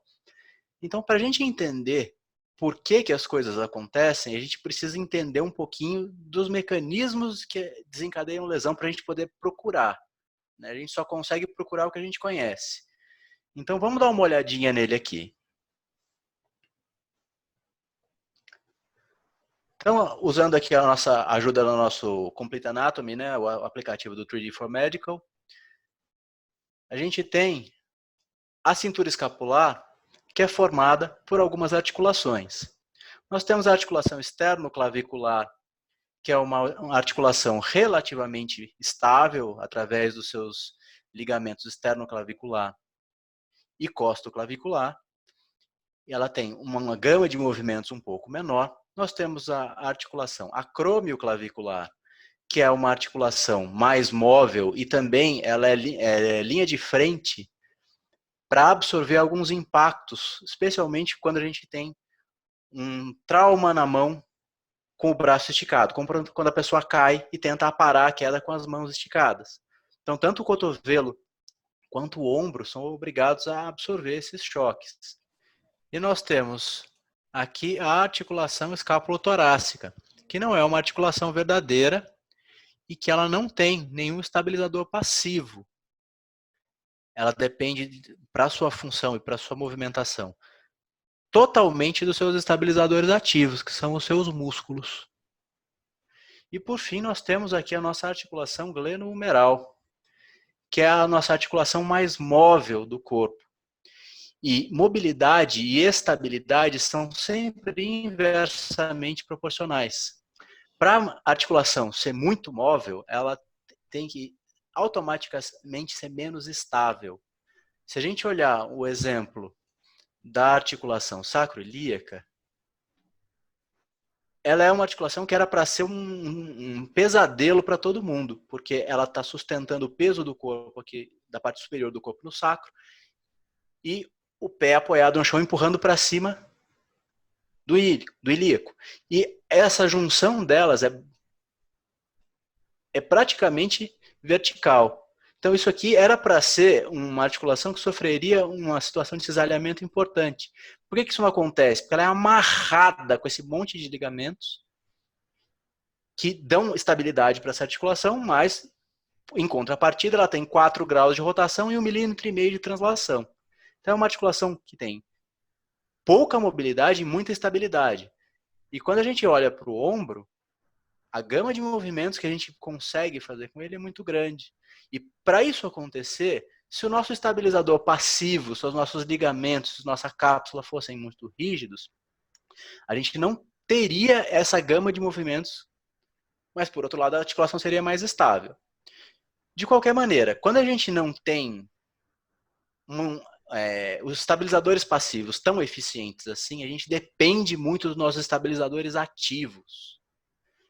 Então, para a gente entender por que as coisas acontecem, a gente precisa entender um pouquinho dos mecanismos que desencadeiam lesão para a gente poder procurar, né? A gente só consegue procurar o que a gente conhece. Então, vamos dar uma olhadinha nele aqui. Então, usando aqui a nossa ajuda no nosso Complete Anatomy, né, o aplicativo do 3D for Medical, a gente tem a cintura escapular, que é formada por algumas articulações. Nós temos a articulação externo-clavicular, que é uma articulação relativamente estável através dos seus ligamentos externo-clavicular e costo-clavicular. E ela tem uma gama de movimentos um pouco menor. Nós temos a articulação acromio-clavicular, que é uma articulação mais móvel e também ela é linha de frente para absorver alguns impactos, especialmente quando a gente tem um trauma na mão com o braço esticado, quando a pessoa cai e tenta aparar a queda com as mãos esticadas. Então, tanto o cotovelo quanto o ombro são obrigados a absorver esses choques. E nós temos aqui a articulação escapulotorácica, que não é uma articulação verdadeira e que ela não tem nenhum estabilizador passivo. Ela depende, para sua função e para sua movimentação, totalmente dos seus estabilizadores ativos, que são os seus músculos. E por fim, nós temos aqui a nossa articulação glenohumeral, que é a nossa articulação mais móvel do corpo. E mobilidade e estabilidade são sempre inversamente proporcionais. Para a articulação ser muito móvel, ela tem que automaticamente ser menos estável. Se a gente olhar o exemplo da articulação sacroiliaca, ela é uma articulação que era para ser um pesadelo para todo mundo, porque ela está sustentando o peso do corpo aqui, da parte superior do corpo no sacro, e o pé apoiado no chão empurrando para cima do ilíaco. E essa junção delas é praticamente vertical. Então isso aqui era para ser uma articulação que sofreria uma situação de cisalhamento importante. Por que isso não acontece? Porque ela é amarrada com esse monte de ligamentos que dão estabilidade para essa articulação, mas em contrapartida ela tem 4 graus de rotação e 1,5 milímetro de translação. Então é uma articulação que tem pouca mobilidade e muita estabilidade. E quando a gente olha para o ombro, a gama de movimentos que a gente consegue fazer com ele é muito grande. E para isso acontecer, se o nosso estabilizador passivo, se os nossos ligamentos, se nossa cápsula fossem muito rígidos, a gente não teria essa gama de movimentos, mas por outro lado a articulação seria mais estável. De qualquer maneira, quando a gente não tem os estabilizadores passivos tão eficientes assim, a gente depende muito dos nossos estabilizadores ativos.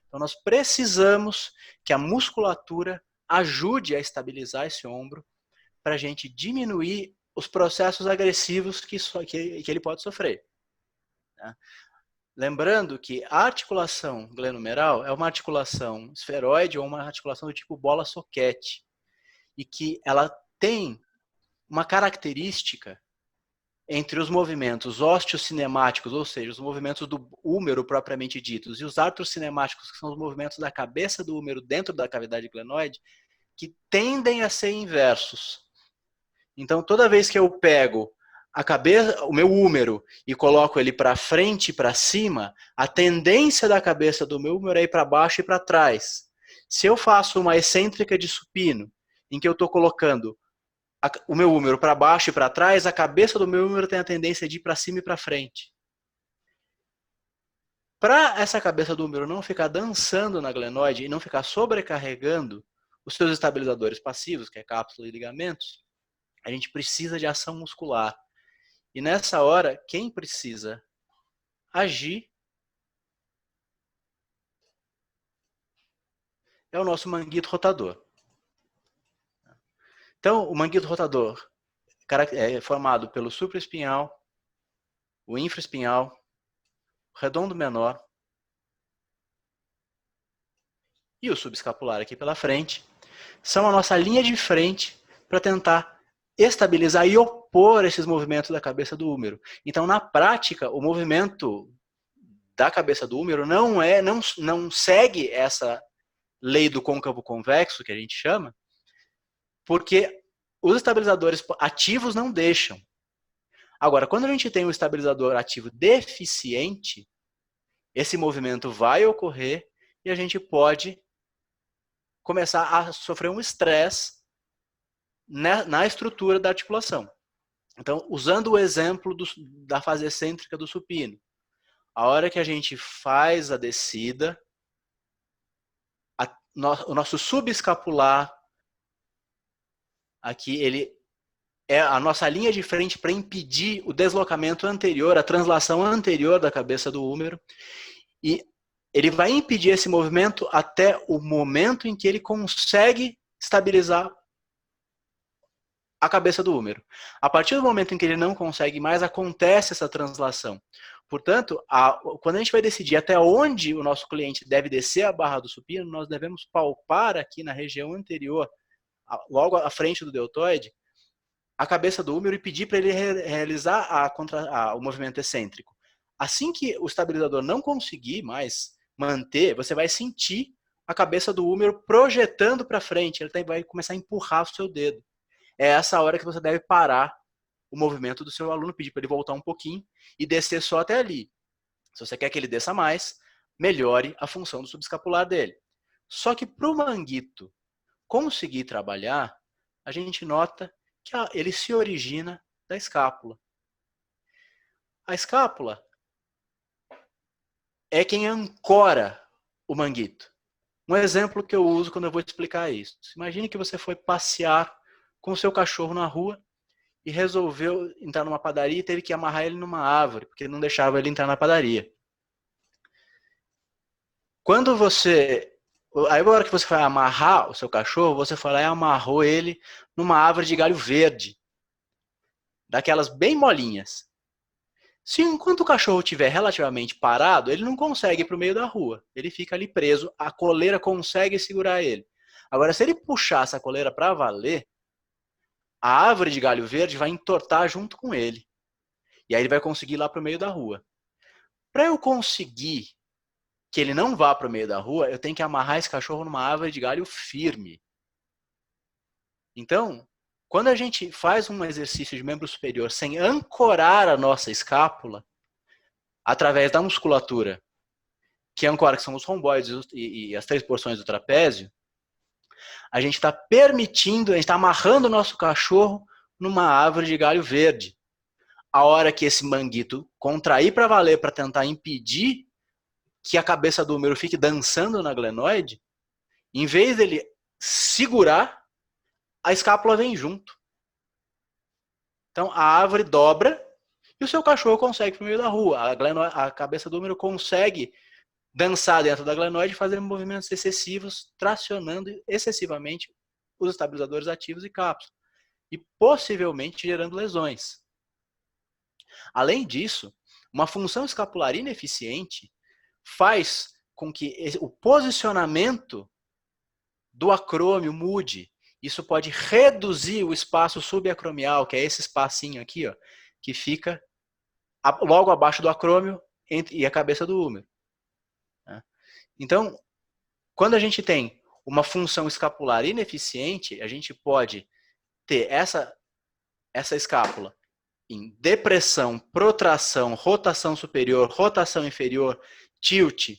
Então nós precisamos que a musculatura ajude a estabilizar esse ombro para a gente diminuir os processos agressivos que ele pode sofrer. Tá? Lembrando que a articulação glenohumeral é uma articulação esferoide ou uma articulação do tipo bola-soquete e que ela tem uma característica entre os movimentos osteocinemáticos, ou seja, os movimentos do húmero propriamente ditos, e os artrocinemáticos, que são os movimentos da cabeça do húmero dentro da cavidade glenoide, que tendem a ser inversos. Então, toda vez que eu pego o meu húmero e coloco ele para frente e para cima, a tendência da cabeça do meu húmero é ir para baixo e para trás. Se eu faço uma excêntrica de supino, em que eu estou colocando o meu húmero para baixo e para trás, a cabeça do meu húmero tem a tendência de ir para cima e para frente. para essa cabeça do húmero não ficar dançando na glenoide e não ficar sobrecarregando os seus estabilizadores passivos, que é cápsula e ligamentos, a gente precisa de ação muscular. E nessa hora, quem precisa agir é o nosso manguito rotador. Então, o manguito rotador é formado pelo supraespinhal, o infraespinhal, o redondo menor e o subescapular aqui pela frente. São a nossa linha de frente para tentar estabilizar e opor esses movimentos da cabeça do húmero. Então, na prática, o movimento da cabeça do húmero não segue essa lei do côncavo convexo, que a gente chama, porque os estabilizadores ativos não deixam. Agora, quando a gente tem um estabilizador ativo deficiente, esse movimento vai ocorrer e a gente pode começar a sofrer um estresse na estrutura da articulação. Então, usando o exemplo da fase excêntrica do supino, a hora que a gente faz a descida, o nosso subescapular, aqui, ele é a nossa linha de frente para impedir o deslocamento anterior, a translação anterior da cabeça do húmero, e ele vai impedir esse movimento até o momento em que ele consegue estabilizar a cabeça do húmero. A partir do momento em que ele não consegue mais, acontece essa translação. Portanto, quando a gente vai decidir até onde o nosso cliente deve descer a barra do supino, nós devemos palpar aqui na região anterior, logo à frente do deltoide, a cabeça do húmero e pedir para ele realizar o movimento excêntrico. Assim que o estabilizador não conseguir mais manter, você vai sentir a cabeça do húmero projetando para frente, ele vai começar a empurrar o seu dedo. É essa hora que você deve parar o movimento do seu aluno, pedir para ele voltar um pouquinho e descer só até ali. Se você quer que ele desça mais, melhore a função do subescapular dele. Só que para o manguito conseguir trabalhar, a gente nota que ele se origina da escápula. A escápula é quem ancora o manguito. Um exemplo que eu uso quando eu vou explicar isso. Imagine que você foi passear com o seu cachorro na rua e resolveu entrar numa padaria e teve que amarrar ele numa árvore, porque não deixava ele entrar na padaria. Quando você... Aí, na hora que você vai amarrar o seu cachorro, você foi lá e amarrou ele numa árvore de galho verde, daquelas bem molinhas. Se enquanto o cachorro estiver relativamente parado, ele não consegue ir para o meio da rua. Ele fica ali preso, a coleira consegue segurar ele. Agora, se ele puxar essa coleira para valer, a árvore de galho verde vai entortar junto com ele. E aí ele vai conseguir ir lá para o meio da rua. Para eu conseguir que ele não vá para o meio da rua, eu tenho que amarrar esse cachorro numa árvore de galho firme. Então, quando a gente faz um exercício de membro superior sem ancorar a nossa escápula, através da musculatura, que ancora, que são os romboides e as 3 porções do trapézio, a gente está permitindo, a gente está amarrando o nosso cachorro numa árvore de galho verde. A hora que esse manguito contrair para valer, para tentar impedir que a cabeça do húmero fique dançando na glenoide, em vez dele segurar, a escápula vem junto. Então a árvore dobra e o seu cachorro consegue ir para o meio da rua. A cabeça do húmero consegue dançar dentro da glenoide, fazendo movimentos excessivos, tracionando excessivamente os estabilizadores ativos e cápsula. E possivelmente gerando lesões. Além disso, uma função escapular ineficiente faz com que o posicionamento do acrômio mude. Isso pode reduzir o espaço subacromial, que é esse espacinho aqui, ó, que fica logo abaixo do acrômio e a cabeça do húmero. Então, quando a gente tem uma função escapular ineficiente, a gente pode ter essa escápula em depressão, protração, rotação superior, rotação inferior, tilt,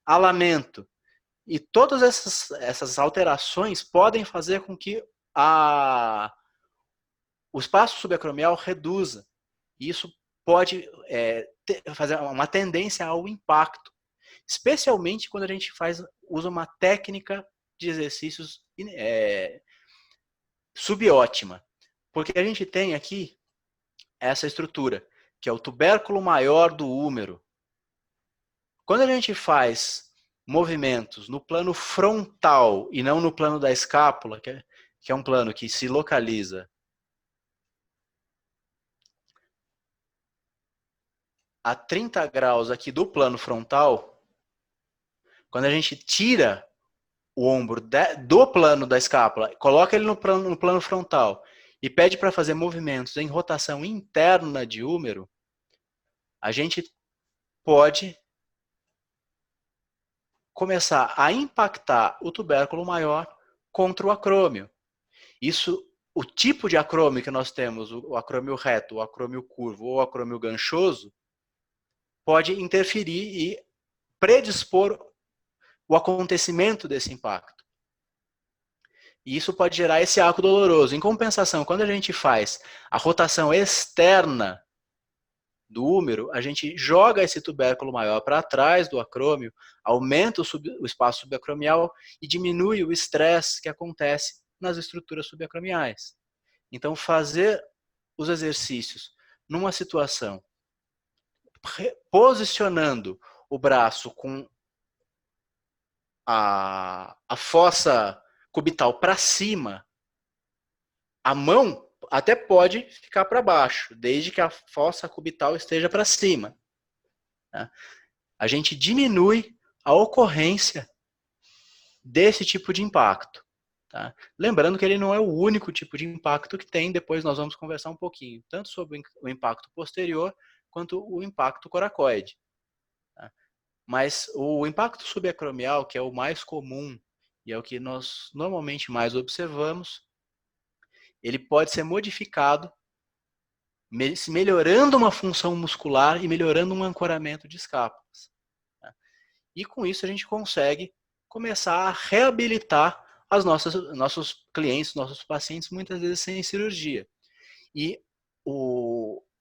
alamento. E todas essas alterações podem fazer com que o espaço subacromial reduza. E isso pode fazer uma tendência ao impacto. especialmente quando a gente usa uma técnica de exercícios subótima, porque a gente tem aqui essa estrutura, que é o tubérculo maior do húmero. Quando a gente faz movimentos no plano frontal e não no plano da escápula, que é um plano que se localiza a 30 graus aqui do plano frontal, quando a gente tira o ombro do plano da escápula, coloca ele no plano frontal e pede para fazer movimentos em rotação interna de húmero, a gente pode começar a impactar o tubérculo maior contra o acrômio. O tipo de acrômio que nós temos, o acrômio reto, o acrômio curvo ou o acrômio ganchoso, pode interferir e predispor o acontecimento desse impacto. E isso pode gerar esse arco doloroso. Em compensação, quando a gente faz a rotação externa do húmero, a gente joga esse tubérculo maior para trás do acrômio, aumenta o espaço subacromial e diminui o estresse que acontece nas estruturas subacromiais. Então, fazer os exercícios numa situação posicionando o braço com a fossa cubital para cima, a mão até pode ficar para baixo, desde que a fossa cubital esteja para cima. A gente diminui a ocorrência desse tipo de impacto. Tá? Lembrando que ele não é o único tipo de impacto que tem, depois nós vamos conversar um pouquinho, tanto sobre o impacto posterior, quanto o impacto coracoide. Tá? Mas o impacto subacromial, que é o mais comum e é o que nós normalmente mais observamos, ele pode ser modificado, melhorando uma função muscular e melhorando um ancoramento de escápulas. Tá? E com isso a gente consegue começar a reabilitar nossos clientes, nossos pacientes, muitas vezes sem cirurgia. E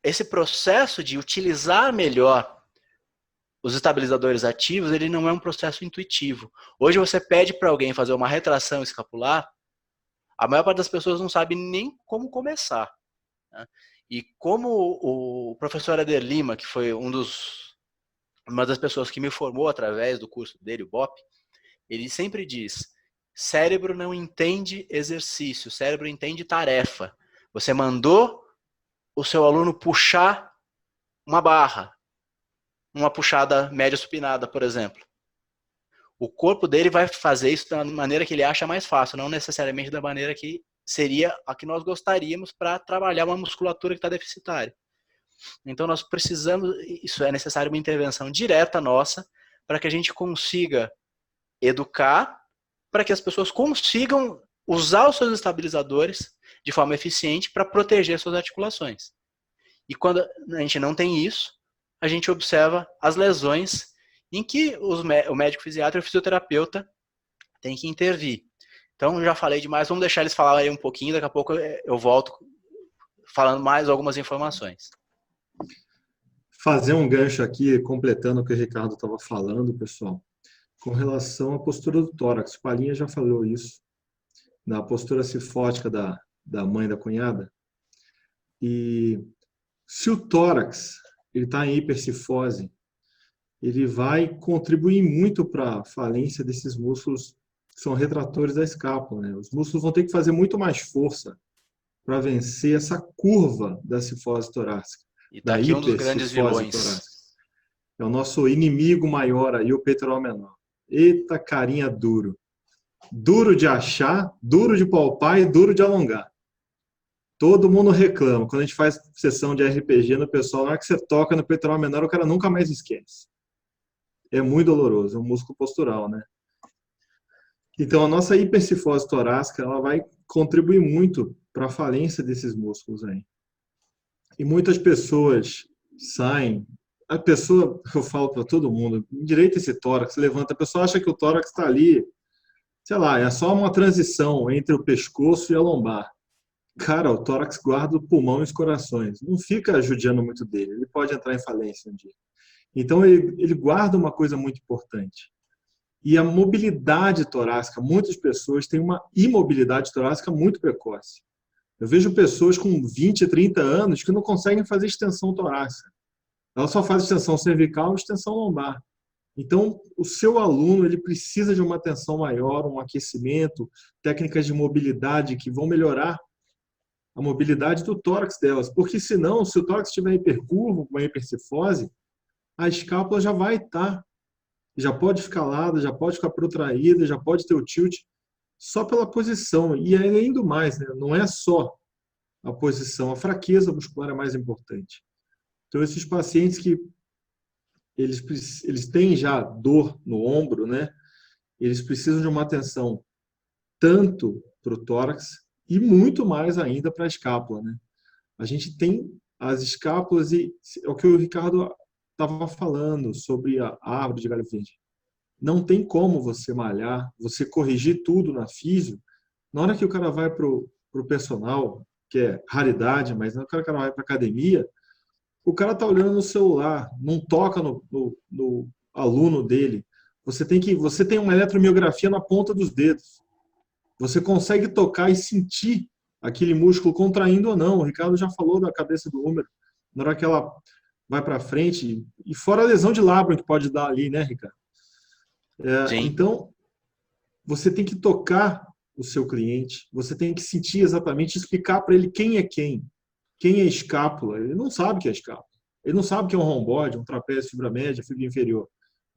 esse processo de utilizar melhor os estabilizadores ativos, ele não é um processo intuitivo. Hoje você pede para alguém fazer uma retração escapular, a maior parte das pessoas não sabe nem como começar. Né? E como o professor Eder Lima, que foi uma das pessoas que me formou através do curso dele, o BOP, ele sempre diz, cérebro não entende exercício, cérebro entende tarefa. Você mandou o seu aluno puxar uma barra, uma puxada média supinada, por exemplo. O corpo dele vai fazer isso da maneira que ele acha mais fácil, não necessariamente da maneira que seria a que nós gostaríamos para trabalhar uma musculatura que está deficitária. Então nós precisamos, isso é necessário uma intervenção direta nossa, para que a gente consiga educar, para que as pessoas consigam usar os seus estabilizadores de forma eficiente para proteger suas articulações. E quando a gente não tem isso, a gente observa as lesões em que o médico fisiatra e o fisioterapeuta têm que intervir. Então, já falei demais, vamos deixar eles falarem um pouquinho, daqui a pouco eu volto falando mais algumas informações. Fazer um gancho aqui, completando o que o Ricardo estava falando, pessoal, com relação à postura do tórax. O Palinha já falou isso, na postura cifótica da mãe da cunhada. E se o tórax está em hipercifose, ele vai contribuir muito para a falência desses músculos que são retratores da escápula. Né? Os músculos vão ter que fazer muito mais força para vencer essa curva da cifose torácica. E daqui um dos grandes vilões. Torácica. É o nosso inimigo maior aí, o peitoral menor. Eita carinha duro. Duro de achar, duro de palpar e duro de alongar. Todo mundo reclama. Quando a gente faz sessão de RPG no pessoal, na hora que você toca no peitoral menor, o cara nunca mais esquece. É muito doloroso, é um músculo postural, né? Então, a nossa hipercifose torácica, ela vai contribuir muito para a falência desses músculos aí. E muitas pessoas saem, a pessoa, eu falo para todo mundo, endireita esse tórax, levanta, a pessoa acha que o tórax está ali, sei lá, é só uma transição entre o pescoço e a lombar. Cara, o tórax guarda o pulmão e os corações. Não fica judiando muito dele. Ele pode entrar em falência um dia. Então, ele guarda uma coisa muito importante. E a mobilidade torácica, muitas pessoas têm uma imobilidade torácica muito precoce. Eu vejo pessoas com 20, 30 anos que não conseguem fazer extensão torácica. Ela só faz extensão cervical e extensão lombar. Então, o seu aluno ele precisa de uma atenção maior, um aquecimento, técnicas de mobilidade que vão melhorar a mobilidade do tórax delas. Porque senão, se o tórax estiver hipercurvo, com uma hipercifose, a escápula já vai estar, já pode ficar calada, já pode ficar protraída, já pode ter o tilt, só pela posição. E além do mais, né, não é só a posição, a fraqueza muscular é mais importante. Então, esses pacientes que eles têm já dor no ombro, né? Eles precisam de uma atenção tanto para o tórax e muito mais ainda para a escápula, né? A gente tem as escápulas e é o que o Ricardo estava falando sobre a árvore de galho verde. Não tem como você malhar, você corrigir tudo na físio. Na hora que o cara vai para o personal, que é raridade, mas na hora que o cara vai para academia, o cara está olhando no celular, não toca no aluno dele. Você tem uma eletromiografia na ponta dos dedos. Você consegue tocar e sentir aquele músculo contraindo ou não. O Ricardo já falou da cabeça do húmero. Na hora que ela vai para frente, e fora a lesão de labrum que pode dar ali, né, Ricardo? Então, você tem que tocar o seu cliente, você tem que sentir exatamente, explicar para ele quem é quem. Quem é escápula? Ele não sabe o que é escápula. Ele não sabe o que é um romboide, um trapézio, fibra média, fibra inferior.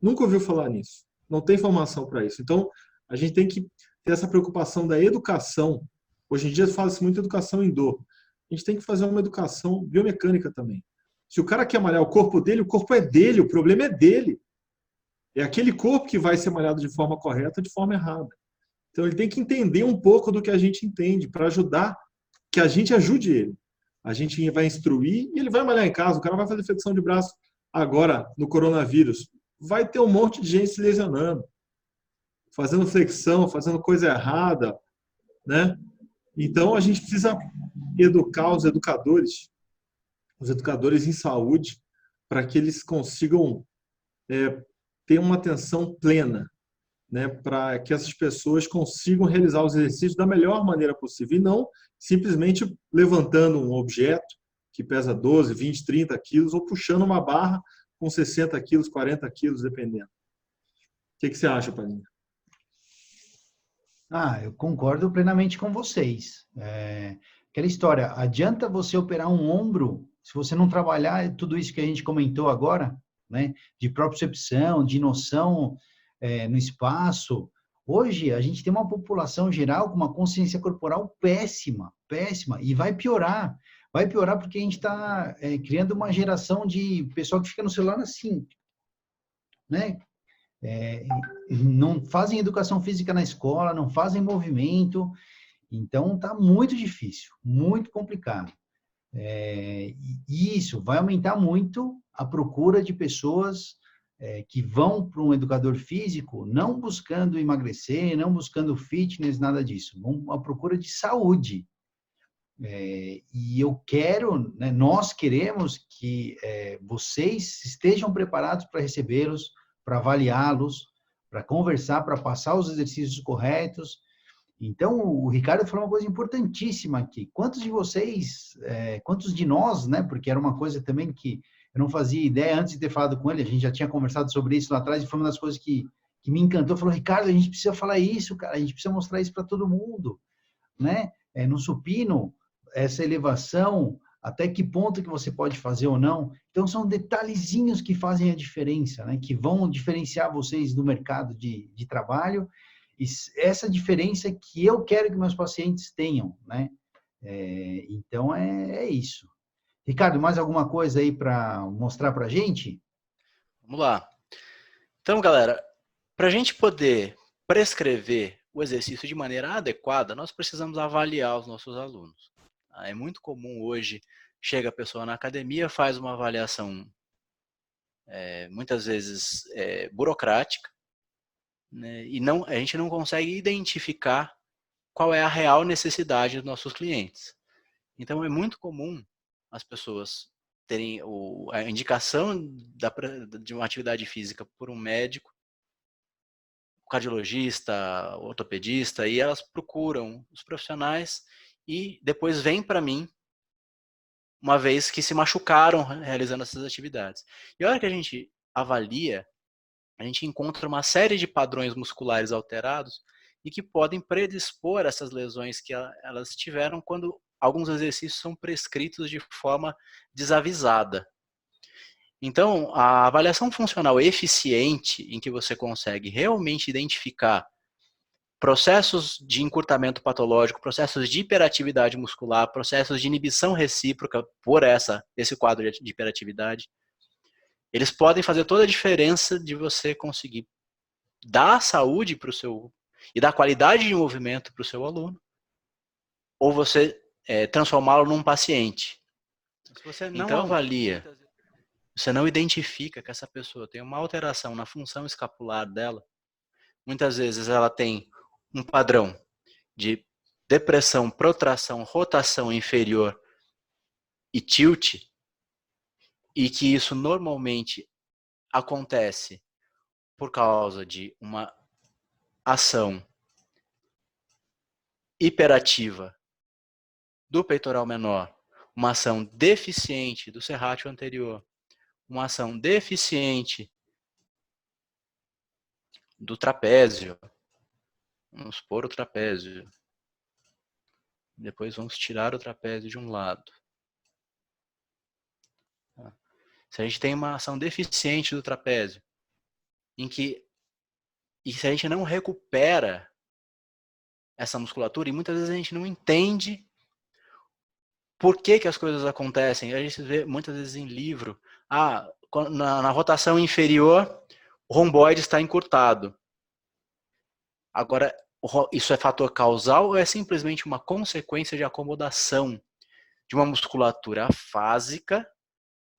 Nunca ouviu falar nisso. Não tem formação para isso. Então, a gente tem que ter essa preocupação da educação. Hoje em dia fala-se muito educação em dor. A gente tem que fazer uma educação biomecânica também. Se o cara quer malhar o corpo é dele, o problema é dele. É aquele corpo que vai ser malhado de forma correta, de forma errada. Então, ele tem que entender um pouco do que a gente entende, para ajudar, que a gente ajude ele. A gente vai instruir e ele vai malhar em casa. O cara vai fazer flexão de braço agora, no coronavírus. Vai ter um monte de gente se lesionando, fazendo flexão, fazendo coisa errada, né? Então, a gente precisa educar os educadores em saúde, para que eles consigam ter uma atenção plena, né, para que essas pessoas consigam realizar os exercícios da melhor maneira possível e não simplesmente levantando um objeto que pesa 12, 20, 30 quilos ou puxando uma barra com 60 quilos, 40 quilos, dependendo. O que você acha, Palinha? Eu concordo plenamente com vocês. Aquela história, adianta você operar um ombro se você não trabalhar tudo isso que a gente comentou agora, né, de propriocepção, de noção no espaço. Hoje, a gente tem uma população geral com uma consciência corporal péssima, e vai piorar. Vai piorar porque a gente está criando uma geração de pessoal que fica no celular assim, né? Não fazem educação física na escola, não fazem movimento, então está muito difícil, muito complicado. E isso vai aumentar muito a procura de pessoas que vão para um educador físico, não buscando emagrecer, não buscando fitness, nada disso, vão à procura de saúde. E eu quero, né, nós queremos que vocês estejam preparados para recebê-los, para avaliá-los, para conversar, para passar os exercícios corretos. Então, o Ricardo falou uma coisa importantíssima aqui. Quantos de vocês, quantos de nós, né? Porque era uma coisa também que eu não fazia ideia antes de ter falado com ele, a gente já tinha conversado sobre isso lá atrás, e foi uma das coisas que me encantou. Falou, Ricardo, a gente precisa falar isso, cara, a gente precisa mostrar isso para todo mundo, né? No supino, essa elevação, até que ponto que você pode fazer ou não. Então, são detalhezinhos que fazem a diferença, né? Que vão diferenciar vocês do mercado de trabalho. E essa diferença que eu quero que meus pacientes tenham, né? Então, é isso. Ricardo, mais alguma coisa aí para mostrar para a gente? Vamos lá. Então, galera, para a gente poder prescrever o exercício de maneira adequada, nós precisamos avaliar os nossos alunos. É muito comum hoje, chega a pessoa na academia, faz uma avaliação muitas vezes burocrática, né, e a gente não consegue identificar qual é a real necessidade dos nossos clientes. Então, é muito comum as pessoas terem a indicação de uma atividade física por um médico, cardiologista, ortopedista, e elas procuram os profissionais e depois vêm para mim, uma vez que se machucaram realizando essas atividades. E a hora que a gente avalia, a gente encontra uma série de padrões musculares alterados e que podem predispor essas lesões que elas tiveram quando alguns exercícios são prescritos de forma desavisada. Então, a avaliação funcional eficiente, em que você consegue realmente identificar processos de encurtamento patológico, processos de hiperatividade muscular, processos de inibição recíproca por esse quadro de hiperatividade, eles podem fazer toda a diferença de você conseguir dar saúde para o seu e dar qualidade de movimento para o seu aluno, ou você transformá-lo num paciente. Se você não avalia, você não identifica que essa pessoa tem uma alteração na função escapular dela, muitas vezes ela tem um padrão de depressão, protração, rotação inferior e tilt, e que isso normalmente acontece por causa de uma ação hiperativa do peitoral menor, uma ação deficiente do serrátil anterior, uma ação deficiente do trapézio. Vamos pôr o trapézio. Depois vamos tirar o trapézio de um lado. Se a gente tem uma ação deficiente do trapézio, e se a gente não recupera essa musculatura, e muitas vezes a gente não entende por que as coisas acontecem. A gente vê muitas vezes em livro, na rotação inferior, o romboide está encurtado. Agora, isso é fator causal ou é simplesmente uma consequência de acomodação de uma musculatura afásica,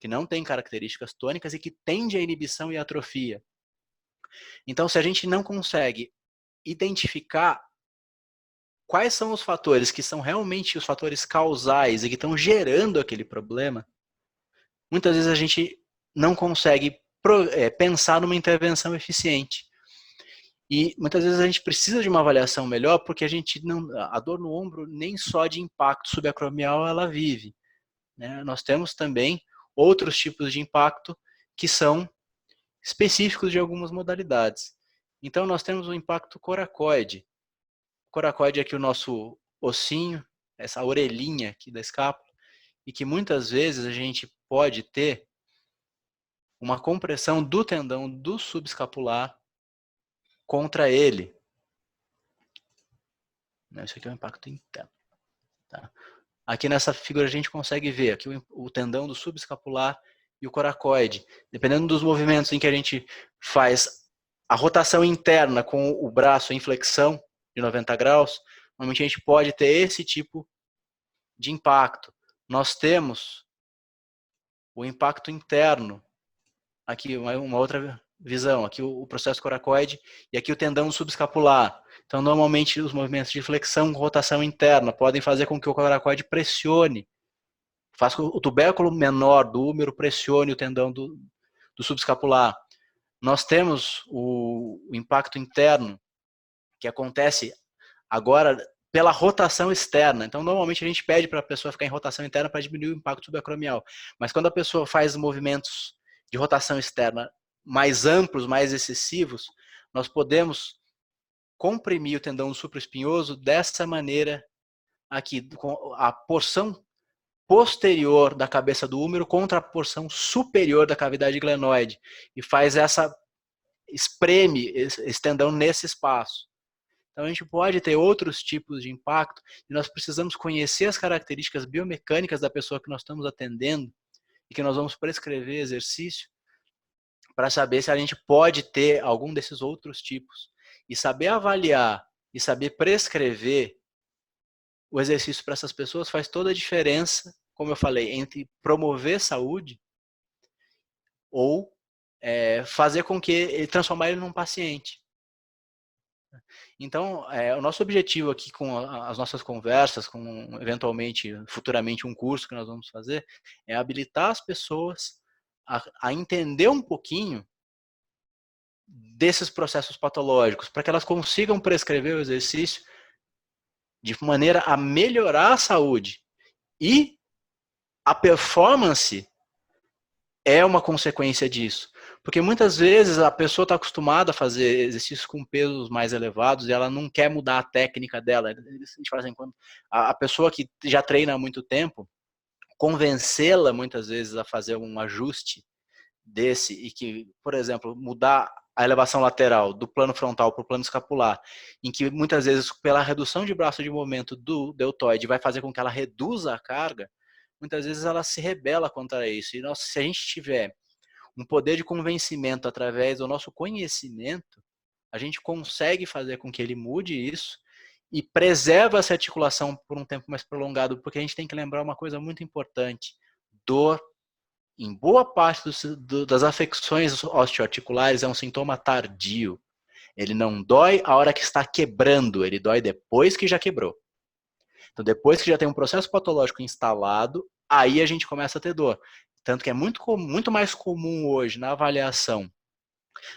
que não tem características tônicas e que tende à inibição e atrofia? Então, se a gente não consegue identificar quais são os fatores que são realmente os fatores causais e que estão gerando aquele problema, muitas vezes a gente não consegue pensar numa intervenção eficiente. E muitas vezes a gente precisa de uma avaliação melhor porque a dor no ombro nem só de impacto subacromial ela vive, né? Nós temos também outros tipos de impacto que são específicos de algumas modalidades. Então nós temos o impacto coracoide. O coracoide é aqui o nosso ossinho, essa orelhinha aqui da escápula, e que muitas vezes a gente pode ter uma compressão do tendão do subescapular contra ele. Isso aqui é um impacto interno. Tá? Aqui nessa figura a gente consegue ver aqui o tendão do subescapular e o coracoide. Dependendo dos movimentos em que a gente faz a rotação interna com o braço em flexão de 90 graus, normalmente a gente pode ter esse tipo de impacto. Nós temos o impacto interno, aqui uma outra visão, aqui o processo coracoide e aqui o tendão subescapular. Então, normalmente, os movimentos de flexão e rotação interna podem fazer com que o coracoide pressione, faz com que o tubérculo menor do húmero pressione o tendão do subescapular. Nós temos o impacto interno, que acontece agora pela rotação externa. Então, normalmente, a gente pede para a pessoa ficar em rotação interna para diminuir o impacto subacromial. Mas quando a pessoa faz movimentos de rotação externa mais amplos, mais excessivos, nós podemos comprimir o tendão supraespinhoso dessa maneira aqui, com a porção posterior da cabeça do húmero contra a porção superior da cavidade glenoide e faz espreme esse tendão nesse espaço. Então a gente pode ter outros tipos de impacto e nós precisamos conhecer as características biomecânicas da pessoa que nós estamos atendendo e que nós vamos prescrever exercício para saber se a gente pode ter algum desses outros tipos. E saber avaliar e saber prescrever o exercício para essas pessoas faz toda a diferença, como eu falei, entre promover saúde ou fazer com que ele transformar ele num paciente. Então, o nosso objetivo aqui com as nossas conversas, com eventualmente, futuramente, um curso que nós vamos fazer, é habilitar as pessoas a entender um pouquinho desses processos patológicos, para que elas consigam prescrever o exercício de maneira a melhorar a saúde. E a performance é uma consequência disso. Porque muitas vezes a pessoa está acostumada a fazer exercícios com pesos mais elevados e ela não quer mudar a técnica dela. A gente fala assim, a pessoa que já treina há muito tempo, convencê-la muitas vezes a fazer um ajuste desse e que, por exemplo, mudar a elevação lateral do plano frontal para o plano escapular, em que muitas vezes pela redução de braço de movimento do deltoide vai fazer com que ela reduza a carga, muitas vezes ela se rebela contra isso. E se a gente tiver um poder de convencimento através do nosso conhecimento, a gente consegue fazer com que ele mude isso e preserva essa articulação por um tempo mais prolongado, porque a gente tem que lembrar uma coisa muito importante: dor, em boa parte das afecções osteoarticulares, é um sintoma tardio. Ele não dói a hora que está quebrando, ele dói depois que já quebrou. Então, depois que já tem um processo patológico instalado, aí a gente começa a ter dor. Tanto que é muito mais comum hoje na avaliação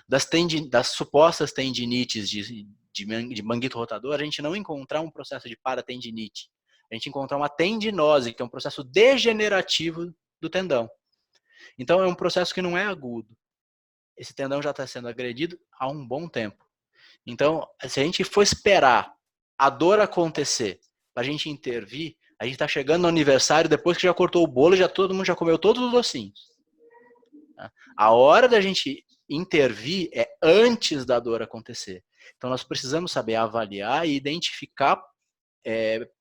das supostas tendinites de manguito rotador, a gente não encontrar um processo de paratendinite. A gente encontrar uma tendinose, que é um processo degenerativo do tendão. Então, é um processo que não é agudo. Esse tendão já está sendo agredido há um bom tempo. Então, se a gente for esperar a dor acontecer para a gente intervir, a gente está chegando no aniversário depois que já cortou o bolo, todo mundo já comeu todos os docinhos. A hora da gente intervir é antes da dor acontecer. Então, nós precisamos saber avaliar e identificar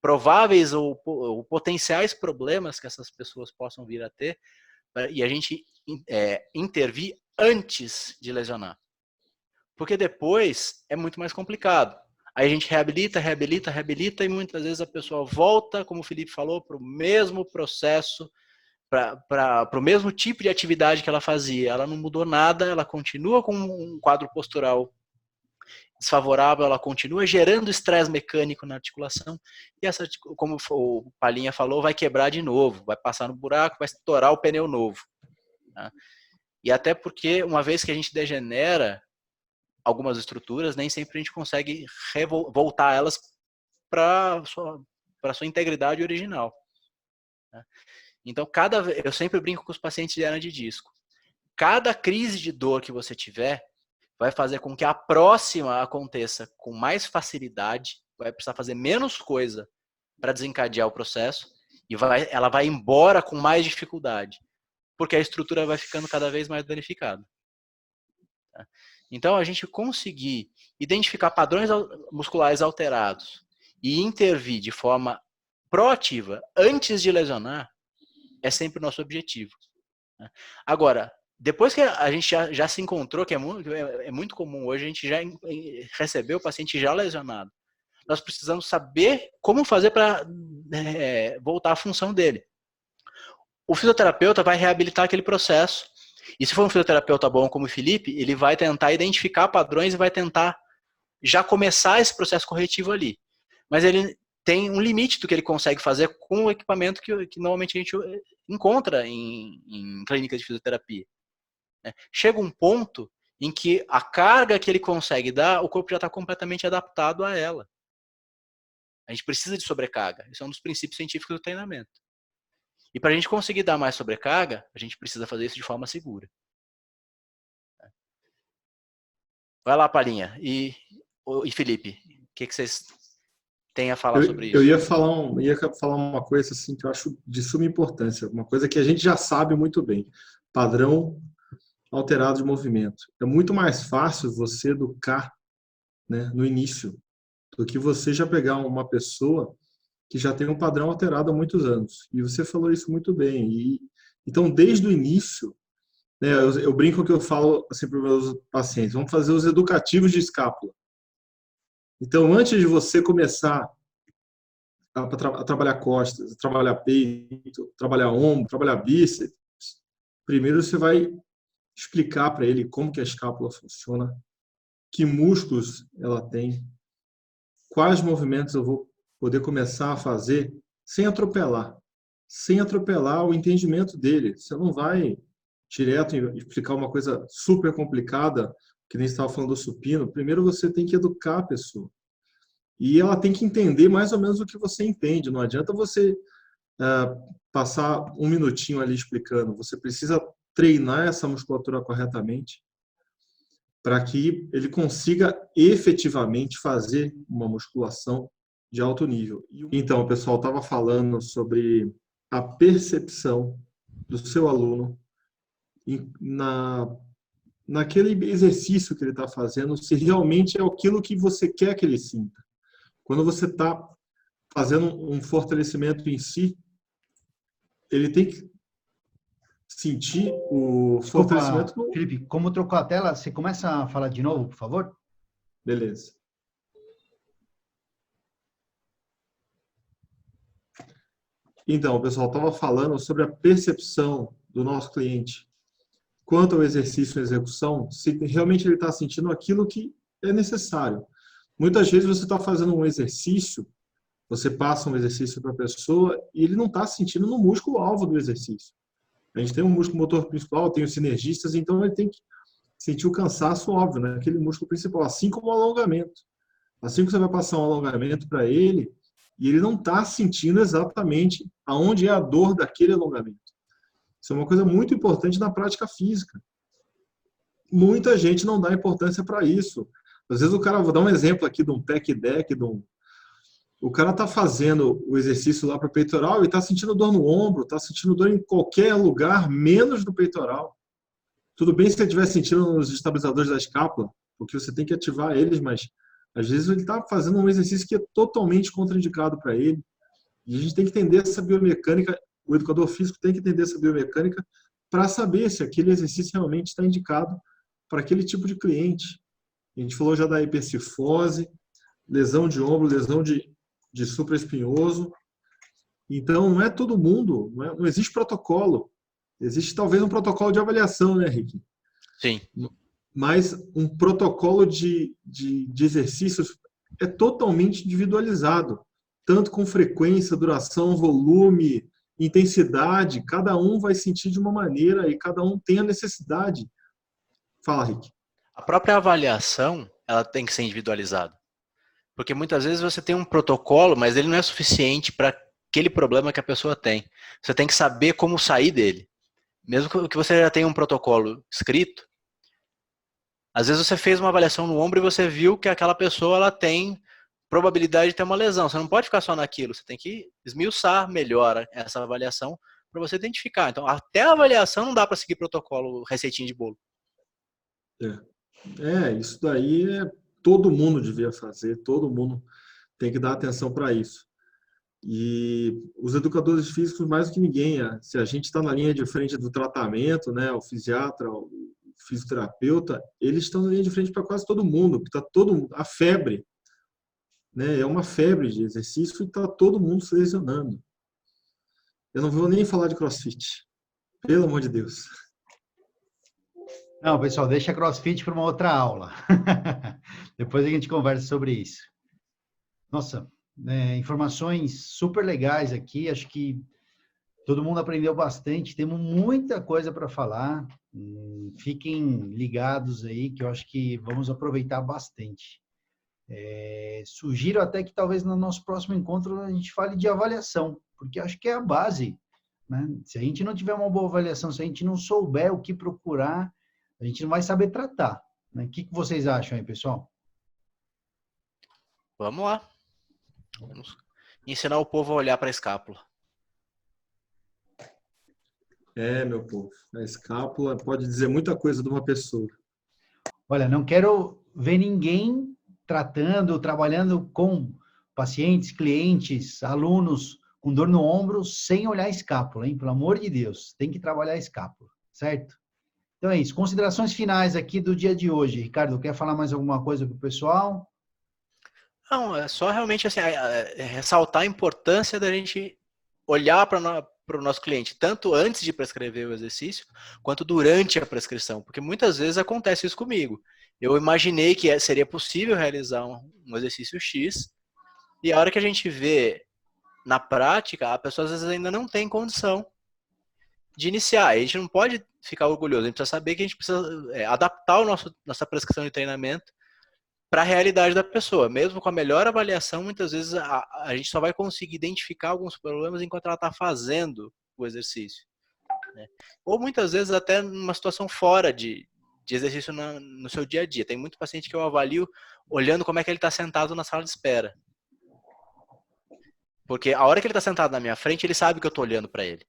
prováveis ou potenciais problemas que essas pessoas possam vir a ter, e a gente intervir antes de lesionar. Porque depois é muito mais complicado. Aí a gente reabilita e muitas vezes a pessoa volta, como o Felipe falou, para o mesmo processo, para o mesmo tipo de atividade que ela fazia. Ela não mudou nada, ela continua com um quadro postural desfavorável, ela continua gerando estresse mecânico na articulação, e essa, como o Palinha falou, vai quebrar de novo, vai passar no buraco, vai estourar o pneu novo. Tá? E até porque, uma vez que a gente degenera algumas estruturas, nem sempre a gente consegue voltar elas para a sua integridade original. Tá? Então, eu sempre brinco com os pacientes de hernia de disco. Cada crise de dor que você tiver vai fazer com que a próxima aconteça com mais facilidade, vai precisar fazer menos coisa para desencadear o processo, e ela vai embora com mais dificuldade, porque a estrutura vai ficando cada vez mais danificada. Tá? Então, a gente conseguir identificar padrões musculares alterados e intervir de forma proativa antes de lesionar é sempre o nosso objetivo. Agora, depois que a gente já se encontrou, que é muito comum hoje, a gente já recebeu o paciente já lesionado. Nós precisamos saber como fazer para voltar à função dele. O fisioterapeuta vai reabilitar aquele processo. E se for um fisioterapeuta bom como o Felipe, ele vai tentar identificar padrões e vai tentar já começar esse processo corretivo ali. Mas ele tem um limite do que ele consegue fazer com o equipamento que normalmente a gente encontra em clínicas de fisioterapia. Chega um ponto em que a carga que ele consegue dar, o corpo já está completamente adaptado a ela. A gente precisa de sobrecarga. Esse é um dos princípios científicos do treinamento. E para a gente conseguir dar mais sobrecarga, a gente precisa fazer isso de forma segura. Vai lá, Palinha. E Felipe, o que vocês têm a falar sobre isso? Eu ia falar uma coisa assim que eu acho de suma importância, uma coisa que a gente já sabe muito bem. Padrão alterado de movimento. É muito mais fácil você educar, né, no início do que você já pegar uma pessoa que já tem um padrão alterado há muitos anos. E você falou isso muito bem. Então, desde o início, né, eu brinco que eu falo assim para os meus pacientes, vamos fazer os educativos de escápula. Então, antes de você começar a trabalhar costas, a trabalhar peito, trabalhar ombro, trabalhar bíceps, primeiro você vai explicar para ele como que a escápula funciona, que músculos ela tem, quais movimentos eu vou poder começar a fazer sem atropelar o entendimento dele. Você não vai direto explicar uma coisa super complicada, que nem você estava falando do supino. Primeiro você tem que educar a pessoa. E ela tem que entender mais ou menos o que você entende. Não adianta você passar um minutinho ali explicando. Você precisa treinar essa musculatura corretamente para que ele consiga efetivamente fazer uma musculação de alto nível. Então, o pessoal estava falando sobre a percepção do seu aluno naquele exercício que ele está fazendo, se realmente é aquilo que você quer que ele sinta. Quando você está fazendo um fortalecimento em si, ele tem que sentir o fortalecimento. Felipe, como trocou a tela, você começa a falar de novo, por favor? Beleza. Então, o pessoal estava falando sobre a percepção do nosso cliente quanto ao exercício e execução, se realmente ele está sentindo aquilo que é necessário. Muitas vezes você está fazendo um exercício, você passa um exercício para a pessoa e ele não está sentindo no músculo-alvo do exercício. A gente tem um músculo motor principal, tem os sinergistas, então ele tem que sentir o cansaço óbvio, né? Aquele músculo principal, assim como o alongamento. Assim que você vai passar um alongamento para ele, e ele não está sentindo exatamente aonde é a dor daquele alongamento. Isso é uma coisa muito importante na prática física. Muita gente não dá importância para isso. Às vezes o cara, vou dar um exemplo aqui de um pec deck, o cara está fazendo o exercício lá para o peitoral e está sentindo dor no ombro, está sentindo dor em qualquer lugar, menos no peitoral. Tudo bem se ele estiver sentindo nos estabilizadores da escápula, porque você tem que ativar eles, mas às vezes ele está fazendo um exercício que é totalmente contraindicado para ele. E a gente tem que entender essa biomecânica, o educador físico tem que entender essa biomecânica para saber se aquele exercício realmente está indicado para aquele tipo de cliente. A gente falou já da hipercifose, lesão de ombro, lesão de supraespinhoso. Então, não é todo mundo, não existe protocolo. Existe talvez um protocolo de avaliação, né, Rick? Sim. Mas um protocolo de exercícios é totalmente individualizado, tanto com frequência, duração, volume, intensidade. Cada um vai sentir de uma maneira e cada um tem a necessidade. Fala, Rick. A própria avaliação, ela tem que ser individualizada. Porque muitas vezes você tem um protocolo, mas ele não é suficiente para aquele problema que a pessoa tem. Você tem que saber como sair dele. Mesmo que você já tenha um protocolo escrito, às vezes você fez uma avaliação no ombro e você viu que aquela pessoa ela tem probabilidade de ter uma lesão. Você não pode ficar só naquilo, você tem que esmiuçar melhor essa avaliação para você identificar. Então, até a avaliação não dá para seguir protocolo receitinho de bolo. Isso daí todo mundo devia fazer, todo mundo tem que dar atenção para isso. E os educadores físicos, mais do que ninguém, se a gente está na linha de frente do tratamento, né, o fisiatra, o fisioterapeuta, eles estão na linha de frente para quase todo mundo, porque está a febre, né, é uma febre de exercício e está todo mundo se lesionando. Eu não vou nem falar de CrossFit, pelo amor de Deus. Não, pessoal, deixa CrossFit para uma outra aula. Depois a gente conversa sobre isso. Nossa, informações super legais aqui. Acho que todo mundo aprendeu bastante. Temos muita coisa para falar. Fiquem ligados aí, que eu acho que vamos aproveitar bastante. Sugiro até que talvez no nosso próximo encontro a gente fale de avaliação, porque acho que é a base, né? Se a gente não tiver uma boa avaliação, se a gente não souber o que procurar, a gente não vai saber tratar, né? O que vocês acham aí, pessoal? Vamos lá. Vamos ensinar o povo a olhar para a escápula. Meu povo, a escápula pode dizer muita coisa de uma pessoa. Olha, não quero ver ninguém trabalhando com pacientes, clientes, alunos com dor no ombro sem olhar a escápula, hein? Pelo amor de Deus, tem que trabalhar a escápula, certo? Então é isso. Considerações finais aqui do dia de hoje. Ricardo, quer falar mais alguma coisa para o pessoal? Não, é só realmente assim, ressaltar a importância da gente olhar para para o nosso cliente, tanto antes de prescrever o exercício, quanto durante a prescrição, porque muitas vezes acontece isso comigo. Eu imaginei que seria possível realizar um exercício X, e a hora que a gente vê na prática, a pessoa às vezes ainda não tem condição de iniciar. A gente não pode ficar orgulhoso, a gente precisa saber que a gente precisa adaptar nossa prescrição de treinamento para a realidade da pessoa. Mesmo com a melhor avaliação, muitas vezes a gente só vai conseguir identificar alguns problemas enquanto ela está fazendo o exercício, né? Ou muitas vezes até numa situação fora de exercício no seu dia a dia. Tem muito paciente que eu avalio olhando como é que ele está sentado na sala de espera. Porque a hora que ele está sentado na minha frente, ele sabe que eu estou olhando para ele.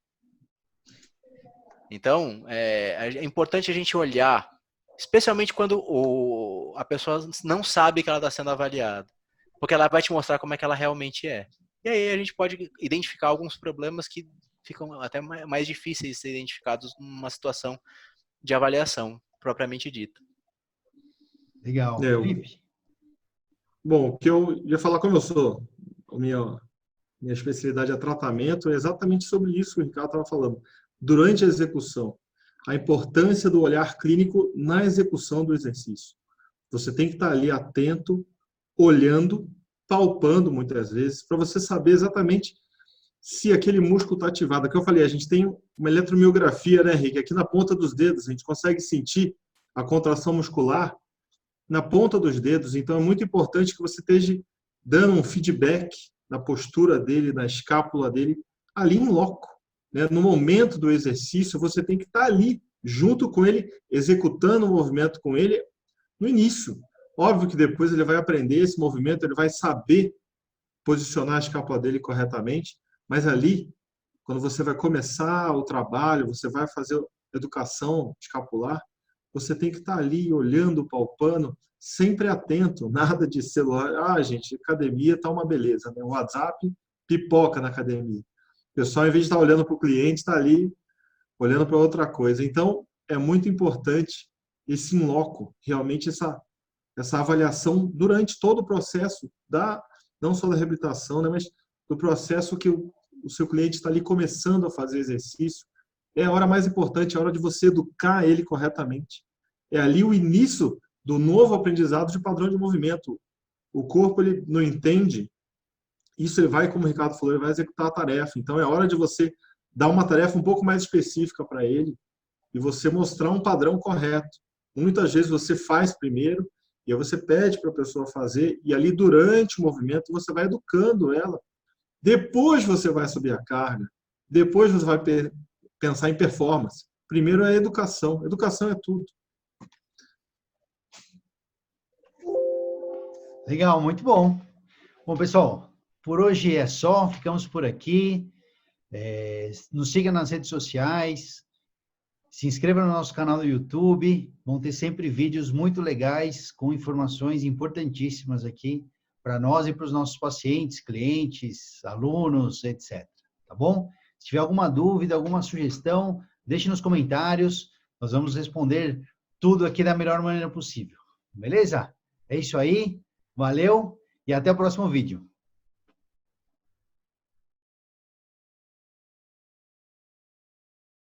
Então, é importante a gente olhar, especialmente quando a pessoa não sabe que ela está sendo avaliada, porque ela vai te mostrar como é que ela realmente é. E aí a gente pode identificar alguns problemas que ficam até mais difíceis de ser identificados numa situação de avaliação propriamente dita. Legal. Felipe? Bom, o que eu ia falar, como eu sou, minha especialidade é tratamento, é exatamente sobre isso que o Ricardo estava falando. Durante a execução, a importância do olhar clínico na execução do exercício. Você tem que estar ali atento, olhando, palpando muitas vezes, para você saber exatamente se aquele músculo está ativado. É o que eu falei, a gente tem uma eletromiografia, né, Henrique? Aqui na ponta dos dedos, a gente consegue sentir a contração muscular na ponta dos dedos. Então, é muito importante que você esteja dando um feedback na postura dele, na escápula dele, ali em loco. No momento do exercício, você tem que estar ali, junto com ele, executando o movimento com ele no início. Óbvio que depois ele vai aprender esse movimento, ele vai saber posicionar a escápula dele corretamente, mas ali, quando você vai começar o trabalho, você vai fazer educação escapular, você tem que estar ali olhando, palpando, sempre atento, nada de celular. Ah, gente, academia está uma beleza, né? O WhatsApp pipoca na academia. O pessoal, em vez de estar olhando para o cliente, está ali olhando para outra coisa. Então, é muito importante esse in loco, realmente essa avaliação durante todo o processo, não só da reabilitação, né, mas do processo que o seu cliente está ali começando a fazer exercício. É a hora mais importante, é a hora de você educar ele corretamente. É ali o início do novo aprendizado de padrão de movimento. O corpo ele não entende. Isso ele vai, como o Ricardo falou, ele vai executar a tarefa. Então, é hora de você dar uma tarefa um pouco mais específica para ele e você mostrar um padrão correto. Muitas vezes você faz primeiro e aí você pede para a pessoa fazer e ali durante o movimento você vai educando ela. Depois você vai subir a carga. Depois você vai pensar em performance. Primeiro é a educação. Educação é tudo. Legal, muito bom. Bom, pessoal, por hoje é só. Ficamos por aqui. Nos siga nas redes sociais. Se inscreva no nosso canal do YouTube. Vão ter sempre vídeos muito legais com informações importantíssimas aqui para nós e para os nossos pacientes, clientes, alunos, etc. Tá bom? Se tiver alguma dúvida, alguma sugestão, deixe nos comentários. Nós vamos responder tudo aqui da melhor maneira possível. Beleza? É isso aí. Valeu e até o próximo vídeo.